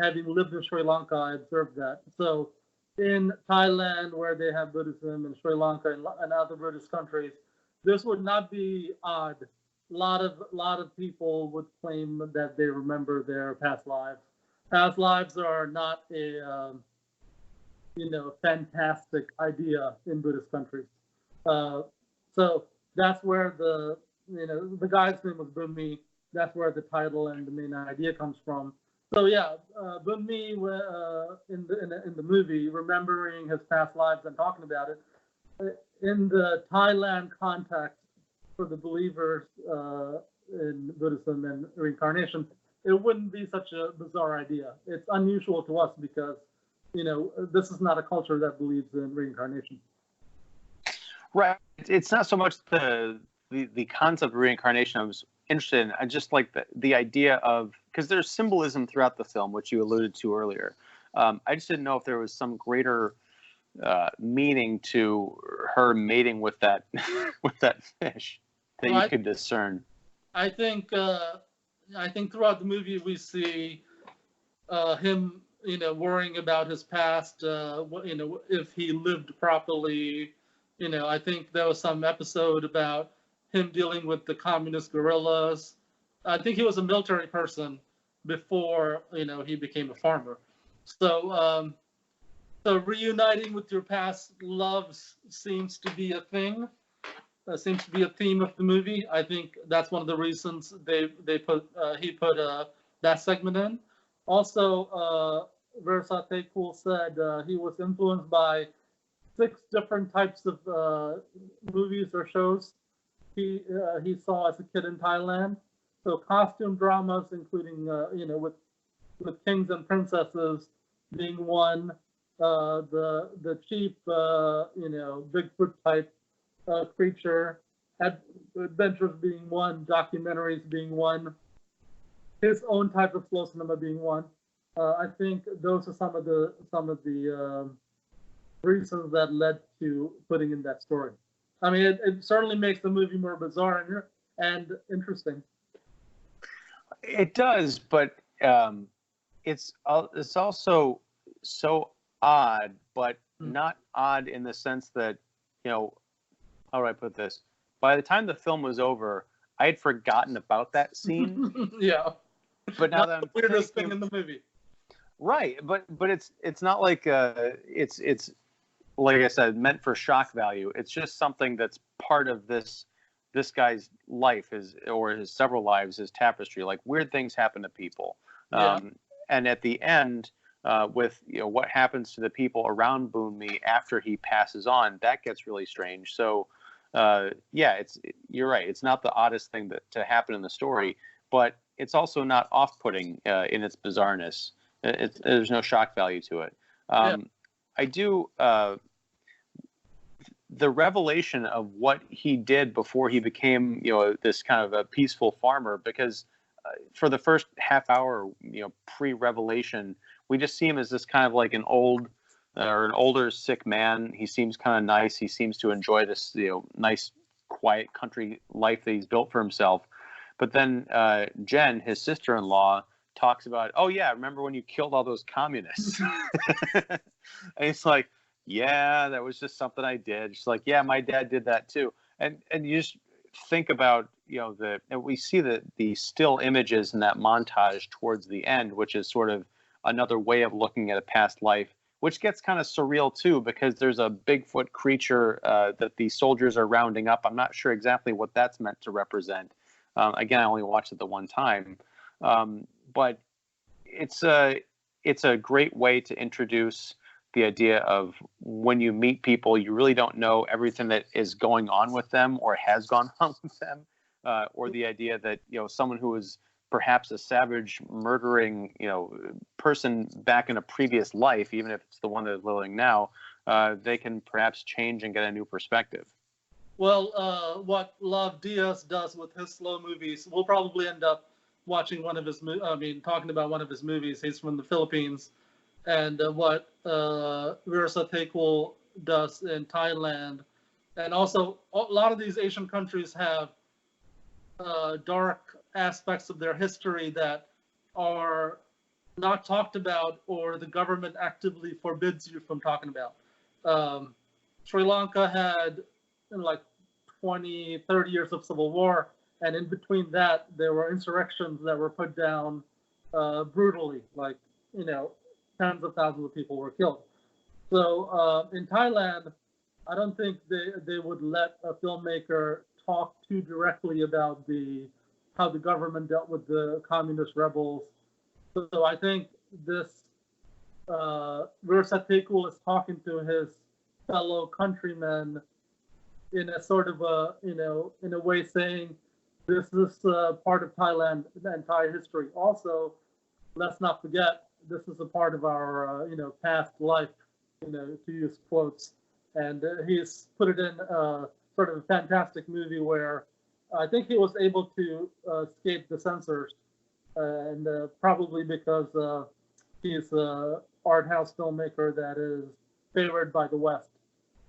Having lived in Sri Lanka, I observed that. So in Thailand, where they have Buddhism, in Sri Lanka and other Buddhist countries, this would not be odd. A lot of people would claim that they remember their past lives. Past lives are not a fantastic idea in Buddhist countries. So that's where the guy's name was BOONMEE. That's where the title and the main idea comes from. So yeah, BOONMEE in the movie, remembering his past lives and talking about it. In the Thailand context, for the believers in Buddhism and reincarnation, it wouldn't be such a bizarre idea. It's unusual to us because, this is not a culture that believes in reincarnation. Right. It's not so much the concept of reincarnation I was interested in. I just like the idea of, because there's symbolism throughout the film, which you alluded to earlier. I just didn't know if there was some greater meaning to her mating with that with that fish that you could discern. I think throughout the movie we see him, worrying about his past. If he lived properly. I think there was some episode about him dealing with the communist guerrillas. I think he was a military person before, he became a farmer. So, so reuniting with your past loves seems to be a thing. Seems to be a theme of the movie. I think that's one of the reasons he put that segment in. Also, Weerasethakul said he was influenced by 6 different types of movies or shows he saw as a kid in Thailand. So costume dramas, including with kings and princesses being one, the cheap Bigfoot type creature, adventures being one, documentaries being one, his own type of slow cinema being one. I think those are some of the reasons that led to putting in that story. I mean, it certainly makes the movie more bizarre and interesting. It does, but it's also so odd, but not odd in the sense that, how do I put this? By the time the film was over, I had forgotten about that scene. Yeah. But now that I'm the weirdest thing in the movie. Right, but it's not like it's like I said, meant for shock value. It's just something that's part of this guy's life, or his several lives, his tapestry. Like, weird things happen to people. Yeah. And at the end, with what happens to the people around BOONMEE after he passes on, that gets really strange. So yeah, you're right. It's not the oddest thing to happen in the story, but it's also not off-putting in its bizarreness. There's no shock value to it. Yeah. I do. The revelation of what he did before he became, this kind of a peaceful farmer, because for the first half hour, pre-revelation, we just see him as this kind of like an older sick man. He seems kind of nice. He seems to enjoy this, nice, quiet country life that he's built for himself. But then Jen, his sister-in-law, talks about, oh yeah, remember when you killed all those communists? And he's like, yeah, that was just something I did. She's like, yeah, my dad did that too. And you just think about, and we see the still images in that montage towards the end, which is sort of another way of looking at a past life, which gets kind of surreal too, because there's a Bigfoot creature that the soldiers are rounding up. I'm not sure exactly what that's meant to represent. Again, I only watched it the one time, but it's a great way to introduce the idea of when you meet people, you really don't know everything that is going on with them or has gone on with them, or the idea that someone who is perhaps a savage, murdering person back in a previous life, even if it's the one they're living now, they can perhaps change and get a new perspective. Well, what Love Diaz does with his slow movies, we'll probably end up watching talking about one of his movies. He's from the Philippines. And what Weerasethakul does in Thailand. And also, a lot of these Asian countries have dark aspects of their history that are not talked about, or the government actively forbids you from talking about. Sri Lanka had like 20, 30 years of civil war, and in between that, there were insurrections that were put down brutally, like, tens of thousands of people were killed. So in Thailand, I don't think they would let a filmmaker talk too directly about how the government dealt with the communist rebels. So I think this Weerasethakul is talking to his fellow countrymen in a sort of in a way saying, this is part of Thailand and Thai history. Also, let's not forget, this is a part of our, past life, to use quotes. And he's put it in sort of a fantastic movie where I think he was able to escape the censors, and probably because he's an art house filmmaker that is favored by the West.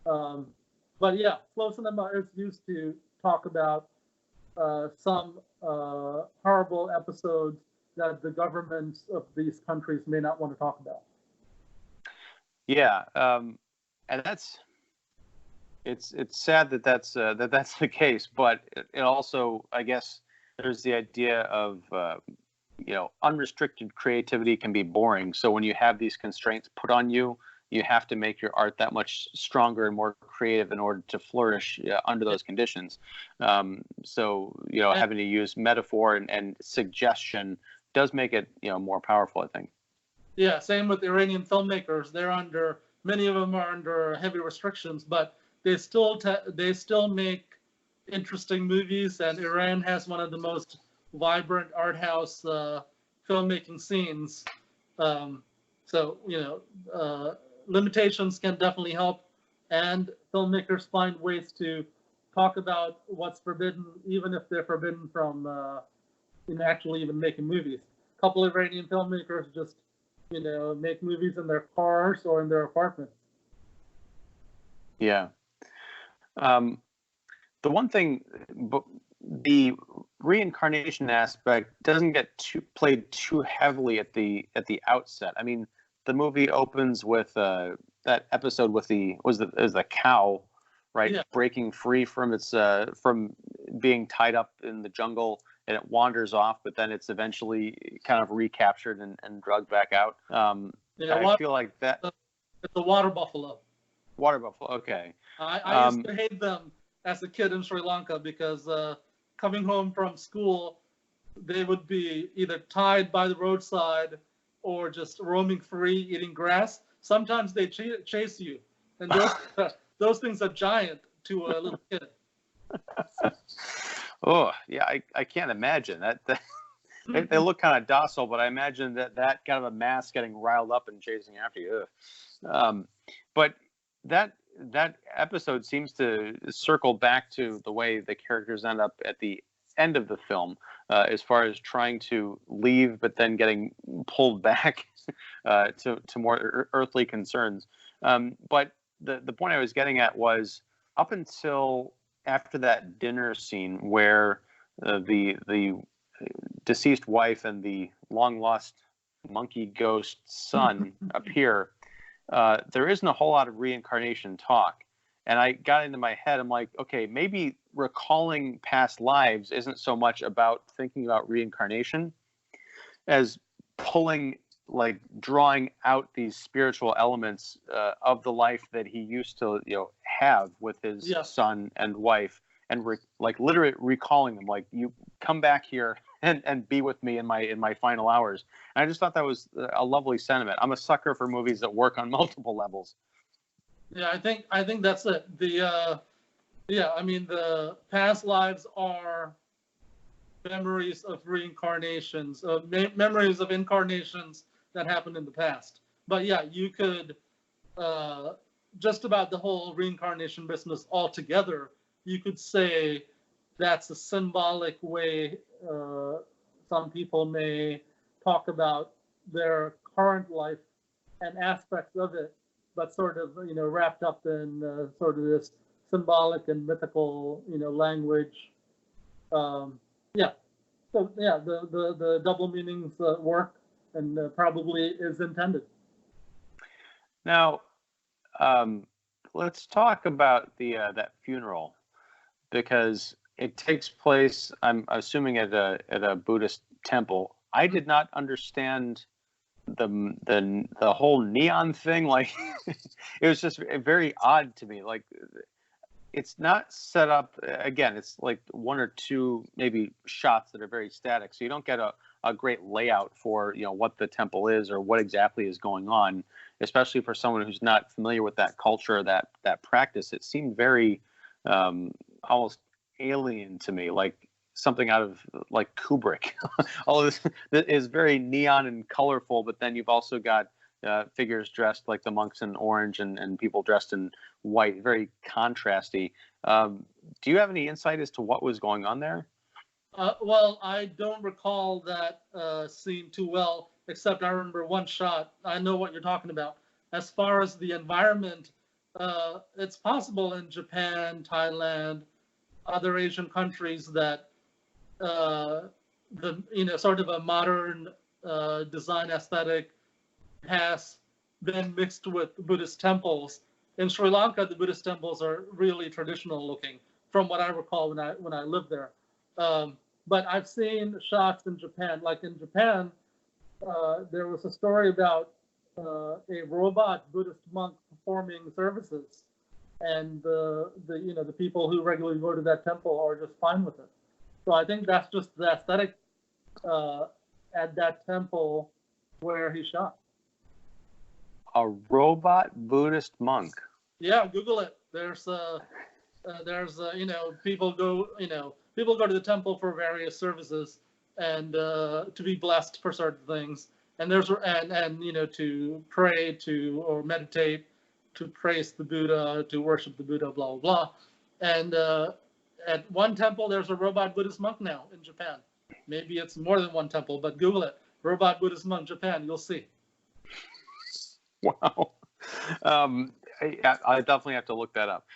But yeah, slow cinema is used to talk about some horrible episodes that the governments of these countries may not want to talk about. Yeah, and it's sad that's the case, but it also, I guess, there's the idea of unrestricted creativity can be boring. So when you have these constraints put on you, you have to make your art that much stronger and more creative in order to flourish under those conditions. So having to use metaphor and suggestion does make it more powerful, I think. Yeah, same with Iranian filmmakers. Many of them are under heavy restrictions, but they still make interesting movies, and Iran has one of the most vibrant art house filmmaking scenes. So limitations can definitely help, and filmmakers find ways to talk about what's forbidden, even if they're forbidden from actually even making movies. A couple of Iranian filmmakers just make movies in their cars or in their apartments. Yeah. The one thing, the reincarnation aspect doesn't get played too heavily at the outset. I mean, the movie opens with that episode with the cow, right? Yeah. Breaking free from its from being tied up in the jungle, and it wanders off, but then it's eventually kind of recaptured and drugged back out. I feel like that. It's a water buffalo. Water buffalo. Okay. I used to hate them as a kid in Sri Lanka because coming home from school, they would be either tied by the roadside or just roaming free, eating grass. Sometimes they chase you, and those things are giant to a little kid. Oh, yeah, I can't imagine that. They look kind of docile, but I imagine that kind of a mass getting riled up and chasing after you. But that episode seems to circle back to the way the characters end up at the end of the film, as far as trying to leave, but then getting pulled back to more earthly concerns. But the point I was getting at was up until after that dinner scene where the deceased wife and the long lost monkey ghost son appear, there isn't a whole lot of reincarnation talk. And I got into my head, I'm like, okay, maybe recalling past lives isn't so much about thinking about reincarnation as drawing out these spiritual elements of the life that he used to, have with his son and wife, and literally recalling them, like, you come back here and be with me in my final hours. And I just thought that was a lovely sentiment. I'm a sucker for movies that work on multiple levels. Yeah, I think that's it. The past lives are memories of reincarnations, memories of incarnations that happened in the past. But yeah, you could just about the whole reincarnation business altogether, you could say that's a symbolic way some people may talk about their current life and aspects of it, but sort of, wrapped up in sort of this symbolic and mythical, language. So yeah, the double meanings work, and probably is intended. Now, let's talk about the that funeral, because it takes place, I'm assuming, at a Buddhist temple. I did not understand the whole neon thing. Like, it was just very odd to me. Like, it's not set up, again, it's like one or two maybe shots that are very static, so you don't get a great layout for what the temple is or what exactly is going on, especially for someone who's not familiar with that culture, that practice. It seemed very almost alien to me, like something out of like Kubrick. All of this is very neon and colorful, but then you've also got figures dressed like the monks in orange and people dressed in white, very contrasty. Do you have any insight as to what was going on there? Well, I don't recall that scene too well, except I remember one shot. I know what you're talking about. As far as the environment, it's possible in Japan, Thailand, other Asian countries that sort of a modern design aesthetic has been mixed with Buddhist temples. In Sri Lanka, the Buddhist temples are really traditional looking, from what I recall when I lived there. But I've seen shots in Japan. Like in Japan, there was a story about a robot Buddhist monk performing services, and the people who regularly go to that temple are just fine with it. So I think that's just the aesthetic at that temple where he shot. A robot Buddhist monk. Yeah, Google it. There's people go to the temple for various services and to be blessed for certain things, and to pray or meditate, to praise the Buddha, to worship the Buddha, blah blah blah. And at one temple, there's a robot Buddhist monk now in Japan. Maybe it's more than one temple, but Google it. Robot Buddhist monk Japan, you'll see. Wow. I definitely have to look that up.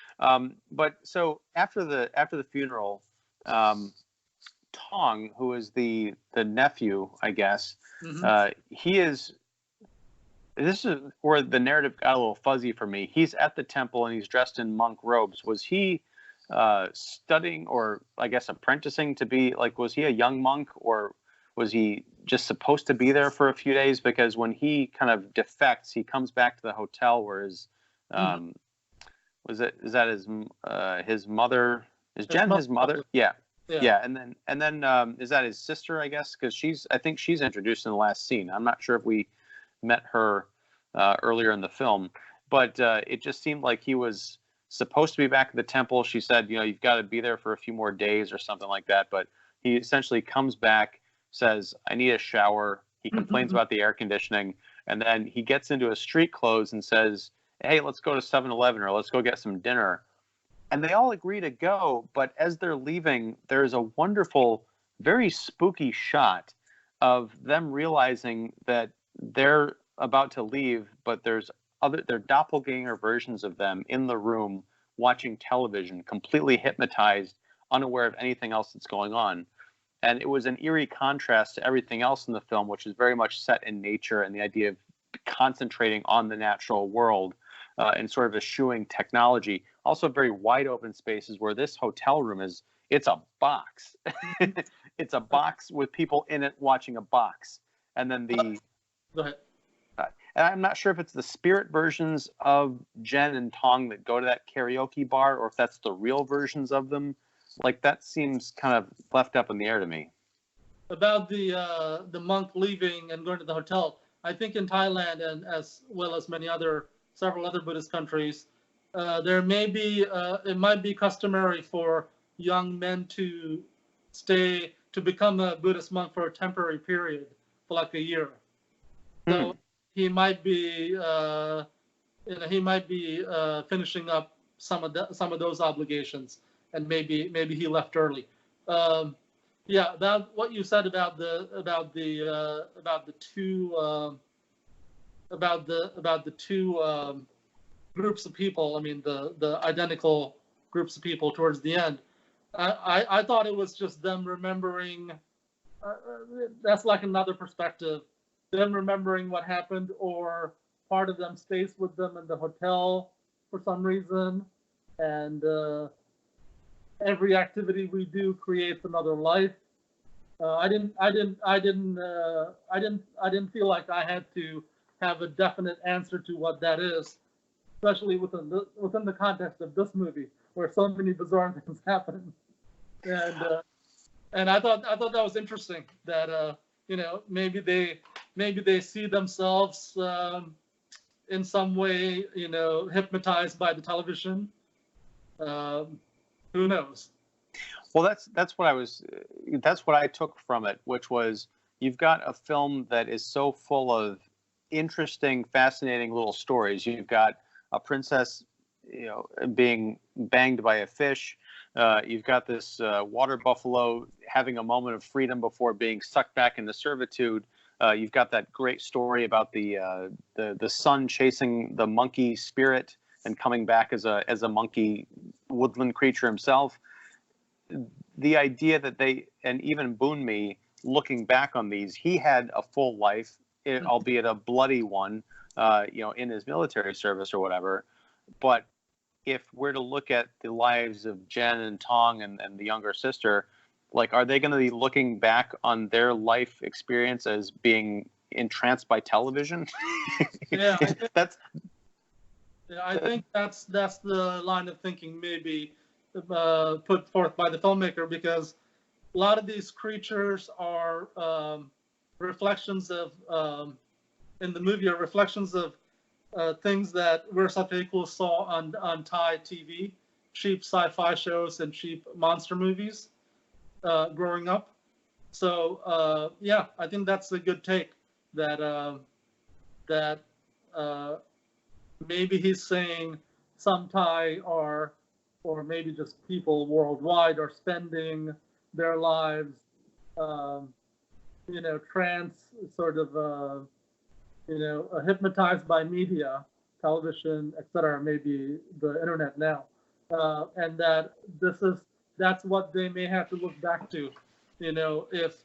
But so after the funeral, Tong, who is the nephew, I guess, he is. This is where the narrative got a little fuzzy for me. He's at the temple and he's dressed in monk robes. Was he studying, or I guess apprenticing to be, like, was he a young monk, or was he just supposed to be there for a few days? Because when he kind of defects, he comes back to the hotel where his is that his mother? Is Jen his mother? Yeah. And then is that his sister, I guess? Because I think she's introduced in the last scene. I'm not sure if we met her earlier in the film. But it just seemed like he was supposed to be back at the temple. She said, you've got to be there for a few more days or something like that. But he essentially comes back, says, I need a shower. He complains about the air conditioning. And then he gets into his street clothes and says, hey, let's go to 7-Eleven or let's go get some dinner. And they all agree to go. But as they're leaving, there's a wonderful, very spooky shot of them realizing that they're about to leave, but there's their doppelganger versions of them in the room watching television, completely hypnotized, unaware of anything else that's going on. And it was an eerie contrast to everything else in the film, which is very much set in nature and the idea of concentrating on the natural world and sort of eschewing technology. Also very wide open spaces where this hotel room it's a box. It's a box with people in it watching a box. And then Go ahead. And I'm not sure if it's the spirit versions of Jen and Tong that go to that karaoke bar or if that's the real versions of them. Like, that seems kind of left up in the air to me. About the monk leaving and going to the hotel, I think in Thailand and as well as several other Buddhist countries, it might be customary for young men to become a Buddhist monk for a temporary period, for like a year. So he might be finishing up some of those obligations, and maybe he left early. Yeah, about what you said about the two groups of people. I mean, the identical groups of people towards the end. I thought it was just them remembering. That's like another perspective. Them remembering what happened, or part of them stays with them in the hotel for some reason, and every activity we do creates another life. I didn't feel like I had to have a definite answer to what that is, especially within the context of this movie, where so many bizarre things happen. And I thought that was interesting that maybe they see themselves in some way hypnotized by the television. Who knows? Well, that's what I took from it, which was, you've got a film that is so full of interesting, fascinating little stories. You've got a princess, being banged by a fish. You've got this water buffalo having a moment of freedom before being sucked back into servitude. You've got that great story about the sun chasing the monkey spirit and coming back as a monkey woodland creature himself. The idea that and even BOONMEE, looking back on these, he had a full life, albeit a bloody one, in his military service or whatever. But if we're to look at the lives of Jen and Tong and the younger sister, like, are they going to be looking back on their life experience as being entranced by television? Yeah, I think that's the line of thinking maybe put forth by the filmmaker, because a lot of these creatures are reflections of in the movie, are reflections of things that Weerasethakul saw on Thai TV, cheap sci-fi shows and cheap monster movies growing up. So yeah, I think that's a good take. That maybe he's saying some Thai or maybe just people worldwide are spending their lives, trance sort of. Hypnotized by media, television, etc., maybe the internet now, and that's what they may have to look back to, if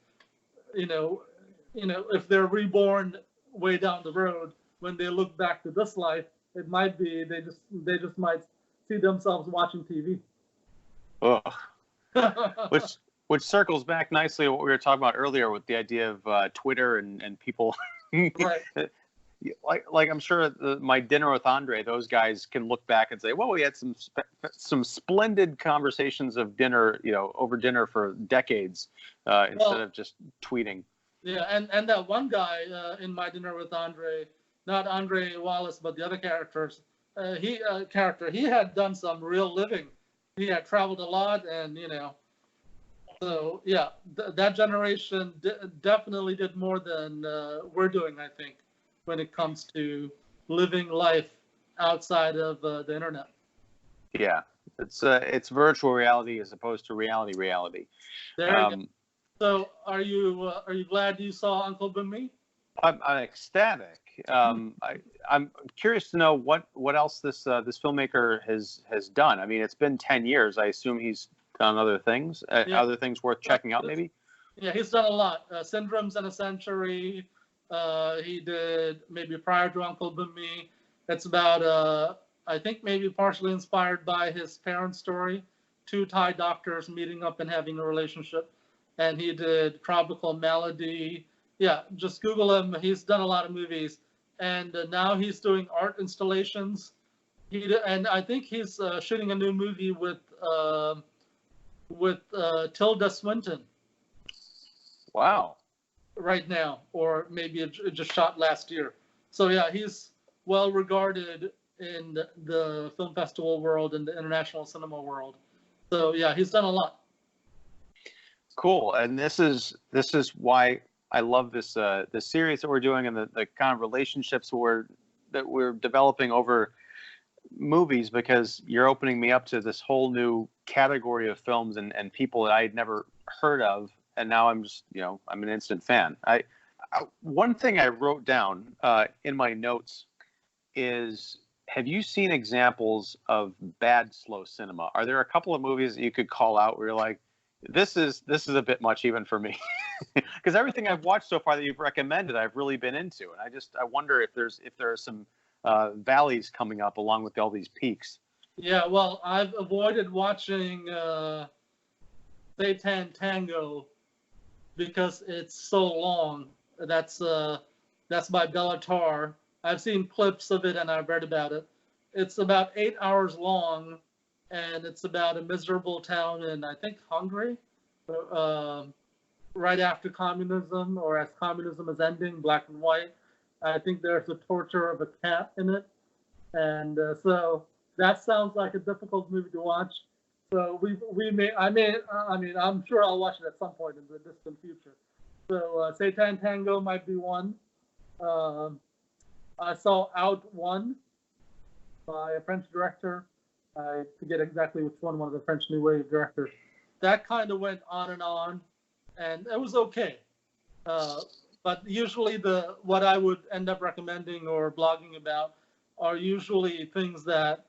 they're reborn way down the road, when they look back to this life, it might be they just might see themselves watching TV. Ugh. Which circles back nicely to what we were talking about earlier with the idea of Twitter and people. Right. Like I'm sure my dinner with Andre, those guys can look back and say, well, we had some splendid conversations of dinner, over dinner for decades, instead of just tweeting. Yeah, and that one guy in My Dinner with Andre, not Andre Wallace, but the other characters, he had done some real living. He had traveled a lot, and so yeah, that generation definitely did more than we're doing, I think, when it comes to living life outside of the internet. Yeah, it's virtual reality as opposed to reality. There you go. So are you glad you saw Uncle BOONMEE? I'm ecstatic. I'm curious to know what else this filmmaker has done. I mean, it's been 10 years. I assume he's done other things. Other things worth checking out, maybe. Yeah, he's done a lot. Syndromes in a Century. He did maybe prior to Uncle BOONMEE. It's about I think maybe partially inspired by his parents' story, two Thai doctors meeting up and having a relationship. And he did Tropical Malady. Yeah, just Google him. He's done a lot of movies, and now he's doing art installations. And I think he's shooting a new movie with Tilda Swinton. Wow. Right now, or maybe it just shot last year. So yeah, he's well regarded in the film festival world and the international cinema world. So yeah, he's done a lot. Cool, and this is why I love this this series that we're doing, and the kind of relationships that we're developing over movies, because you're opening me up to this whole new category of films and people that I had never heard of, and now I'm just I'm an instant fan. One thing I wrote down in my notes is, have you seen examples of bad slow cinema? Are there a couple of movies that you could call out where you're like, this is a bit much even for me? Because everything I've watched so far that you've recommended, I've really been into, and I wonder if there are some valleys coming up along with all these peaks. Yeah, well, I've avoided watching Satan Tango because it's so long. That's by Bellatar. I've seen clips of it and I've read about it. It's about 8 hours long, and it's about a miserable town in, I think, Hungary, right after communism, or as communism is ending, black and white. I think there's the torture of a cat in it, and so that sounds like a difficult movie to watch. So I'm sure I'll watch it at some point in the distant future. So Satan Tango might be one. I saw Out One by a French director. I forget exactly which one of the French New Wave directors. That kind of went on, and it was okay. But usually what I would end up recommending or blogging about are usually things that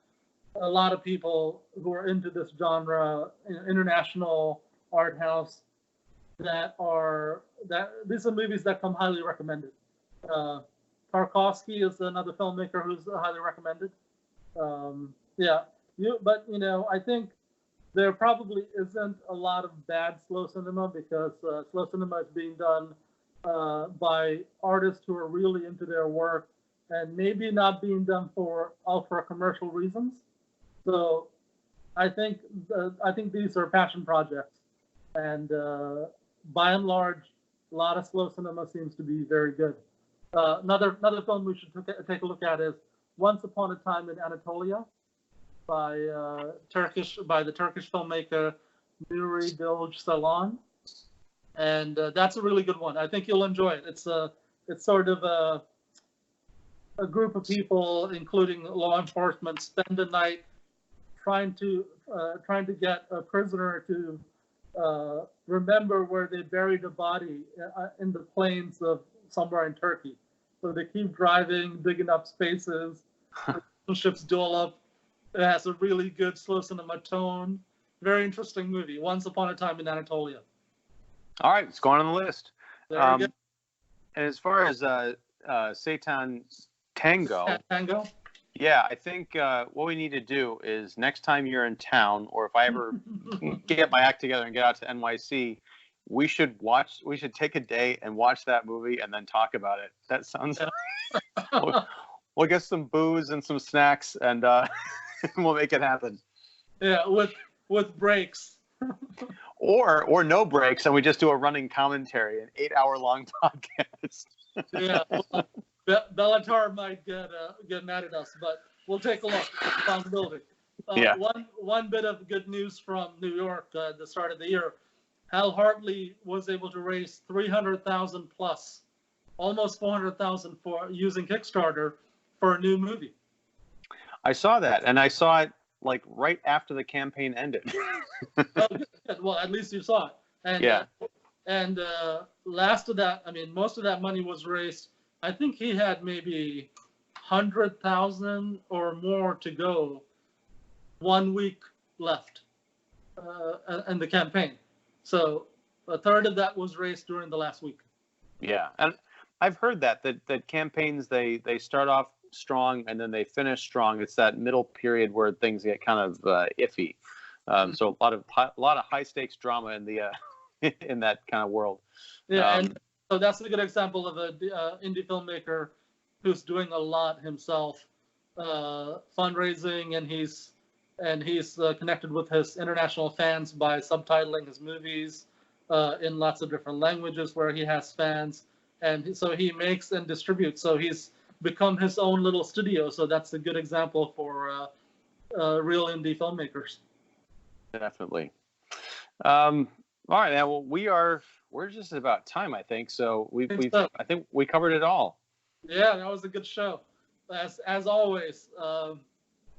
a lot of people who are into this genre, international art house, these are movies that come highly recommended. Tarkovsky is another filmmaker who's highly recommended. I think there probably isn't a lot of bad slow cinema, because slow cinema is being done by artists who are really into their work and maybe not being done for ultra commercial reasons. So I think these are passion projects, and by and large, a lot of slow cinema seems to be very good. Another film we should take a look at is Once Upon a Time in Anatolia by the Turkish filmmaker Nuri Bilge Ceylan, and that's a really good one. I think you'll enjoy it. It's sort of a group of people, including law enforcement, spend a night trying to get a prisoner to remember where they buried a body in the plains of somewhere in Turkey. So they keep driving, digging up spaces. Relationships duel up. It has a really good slow cinema tone. Very interesting movie. Once Upon a Time in Anatolia. All right, it's going on the list. There you go. And as far as Satan Tango, yeah, I think what we need to do is, next time you're in town, or if I ever get my act together and get out to NYC, we should take a day and watch that movie and then talk about it. That sounds. We'll get some booze and some snacks, and we'll make it happen. Yeah, with breaks. Or no breaks, and we just do a running commentary, an 8-hour-long podcast. Yeah, well, Bellatar might get mad at us, but we'll take a look. Possibility. Yeah. One bit of good news from New York at the start of the year. Hal Hartley was able to raise 300,000 plus, almost 400,000 for using Kickstarter for a new movie. I saw that, and I saw it like right after the campaign ended. Oh, good. Well, at least you saw it. And Yeah. Last of that, I mean, most of that money was raised. I think he had maybe 100,000 or more to go. 1 week left in the campaign. So a third of that was raised during the last week. Yeah, and I've heard that campaigns they start off strong and then they finish strong. It's that middle period where things get kind of iffy. So a lot of high stakes drama in the in that kind of world. Yeah, and so that's a good example of an indie filmmaker who's doing a lot himself, fundraising, and he's connected with his international fans by subtitling his movies in lots of different languages where he has fans, and so he makes and distributes. So he's become his own little studio. So that's a good example for real indie filmmakers. Definitely. All right, now we're just about time, I think. So I think we covered it all. Yeah, that was a good show, as always.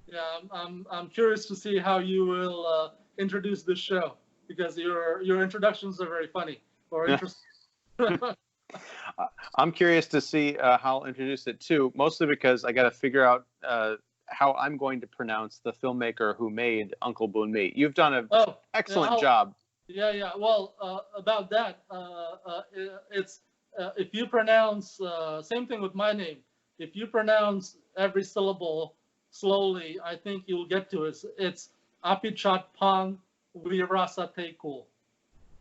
Yeah, I'm curious to see how you will introduce this show, because your introductions are very funny or interesting. I'm curious to see how I'll introduce it too, mostly because I got to figure out how I'm going to pronounce the filmmaker who made Uncle BOONMEE. You've done an excellent job. Yeah. Well, about that, it's if you pronounce same thing with my name. If you pronounce every syllable slowly, I think you'll get to it. It's Apichatpong Weerasethakul.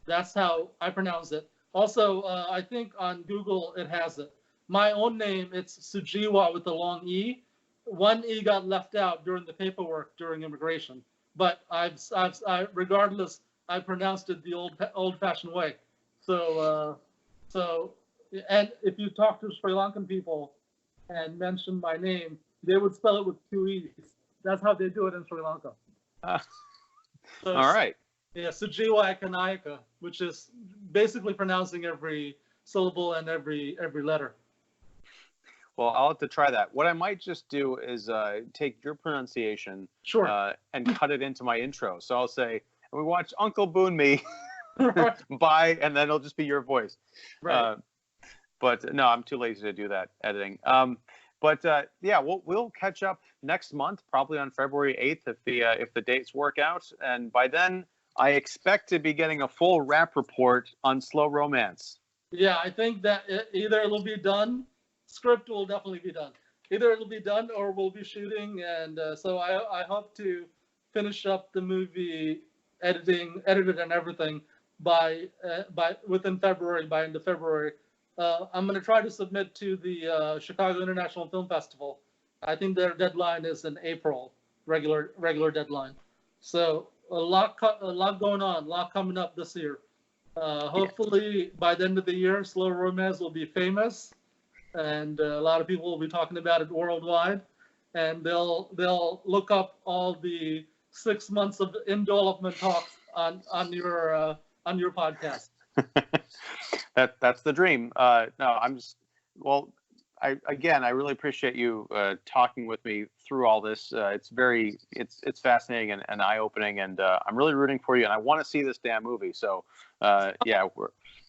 That's how I pronounce it. Also, I think on Google it has it. My own name, it's Sujewa with a long E. One E got left out during the paperwork during immigration, but regardless, I pronounced it the old-fashioned way. So and if you talk to Sri Lankan people and mention my name, they would spell it with 2 E's. That's how they do it in Sri Lanka. So, all right. Yeah, Sujewa Ekanayaka, which is basically pronouncing every syllable and every letter. Well, I'll have to try that. What I might just do is take your pronunciation and cut it into my intro. So I'll say, we watch Uncle BOONMEE, bye, and then it'll just be your voice. Right. But no, I'm too lazy to do that editing. Yeah, we'll catch up next month, probably on February 8th if the dates work out. And by then, I expect to be getting a full wrap report on Slow Romance. Yeah, I think that either it'll be done, script will definitely be done. Either it'll be done or we'll be shooting, and so I hope to finish up the movie edited and everything by within February, by end of February. I'm going to try to submit to the Chicago International Film Festival. I think their deadline is in April, regular deadline. So a lot going on, a lot coming up this year. Hopefully by the end of the year, Slow Romance will be famous, and a lot of people will be talking about it worldwide, and they'll look up all the 6 months of in development talks on your podcast. That's the dream. No, I'm just I really appreciate you talking with me through all this. It's fascinating and eye opening, and I'm really rooting for you. And I want to see this damn movie. So yeah,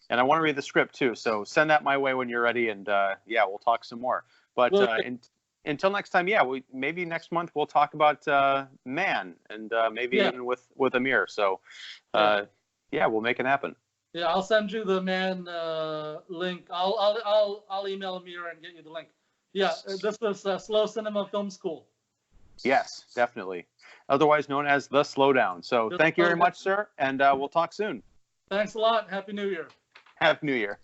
and I want to read the script too. So send that my way when you're ready, and yeah, we'll talk some more. But until next time, yeah, maybe next month we'll talk about Man, and maybe even with Amir. So yeah, we'll make it happen. Yeah, I'll send you the Man link. I'll email Amir and get you the link. Yeah, this is Slow Cinema Film School. Yes, definitely. Otherwise known as the Slowdown. So thank you very much, sir, and we'll talk soon. Thanks a lot. Happy New Year. Happy New Year.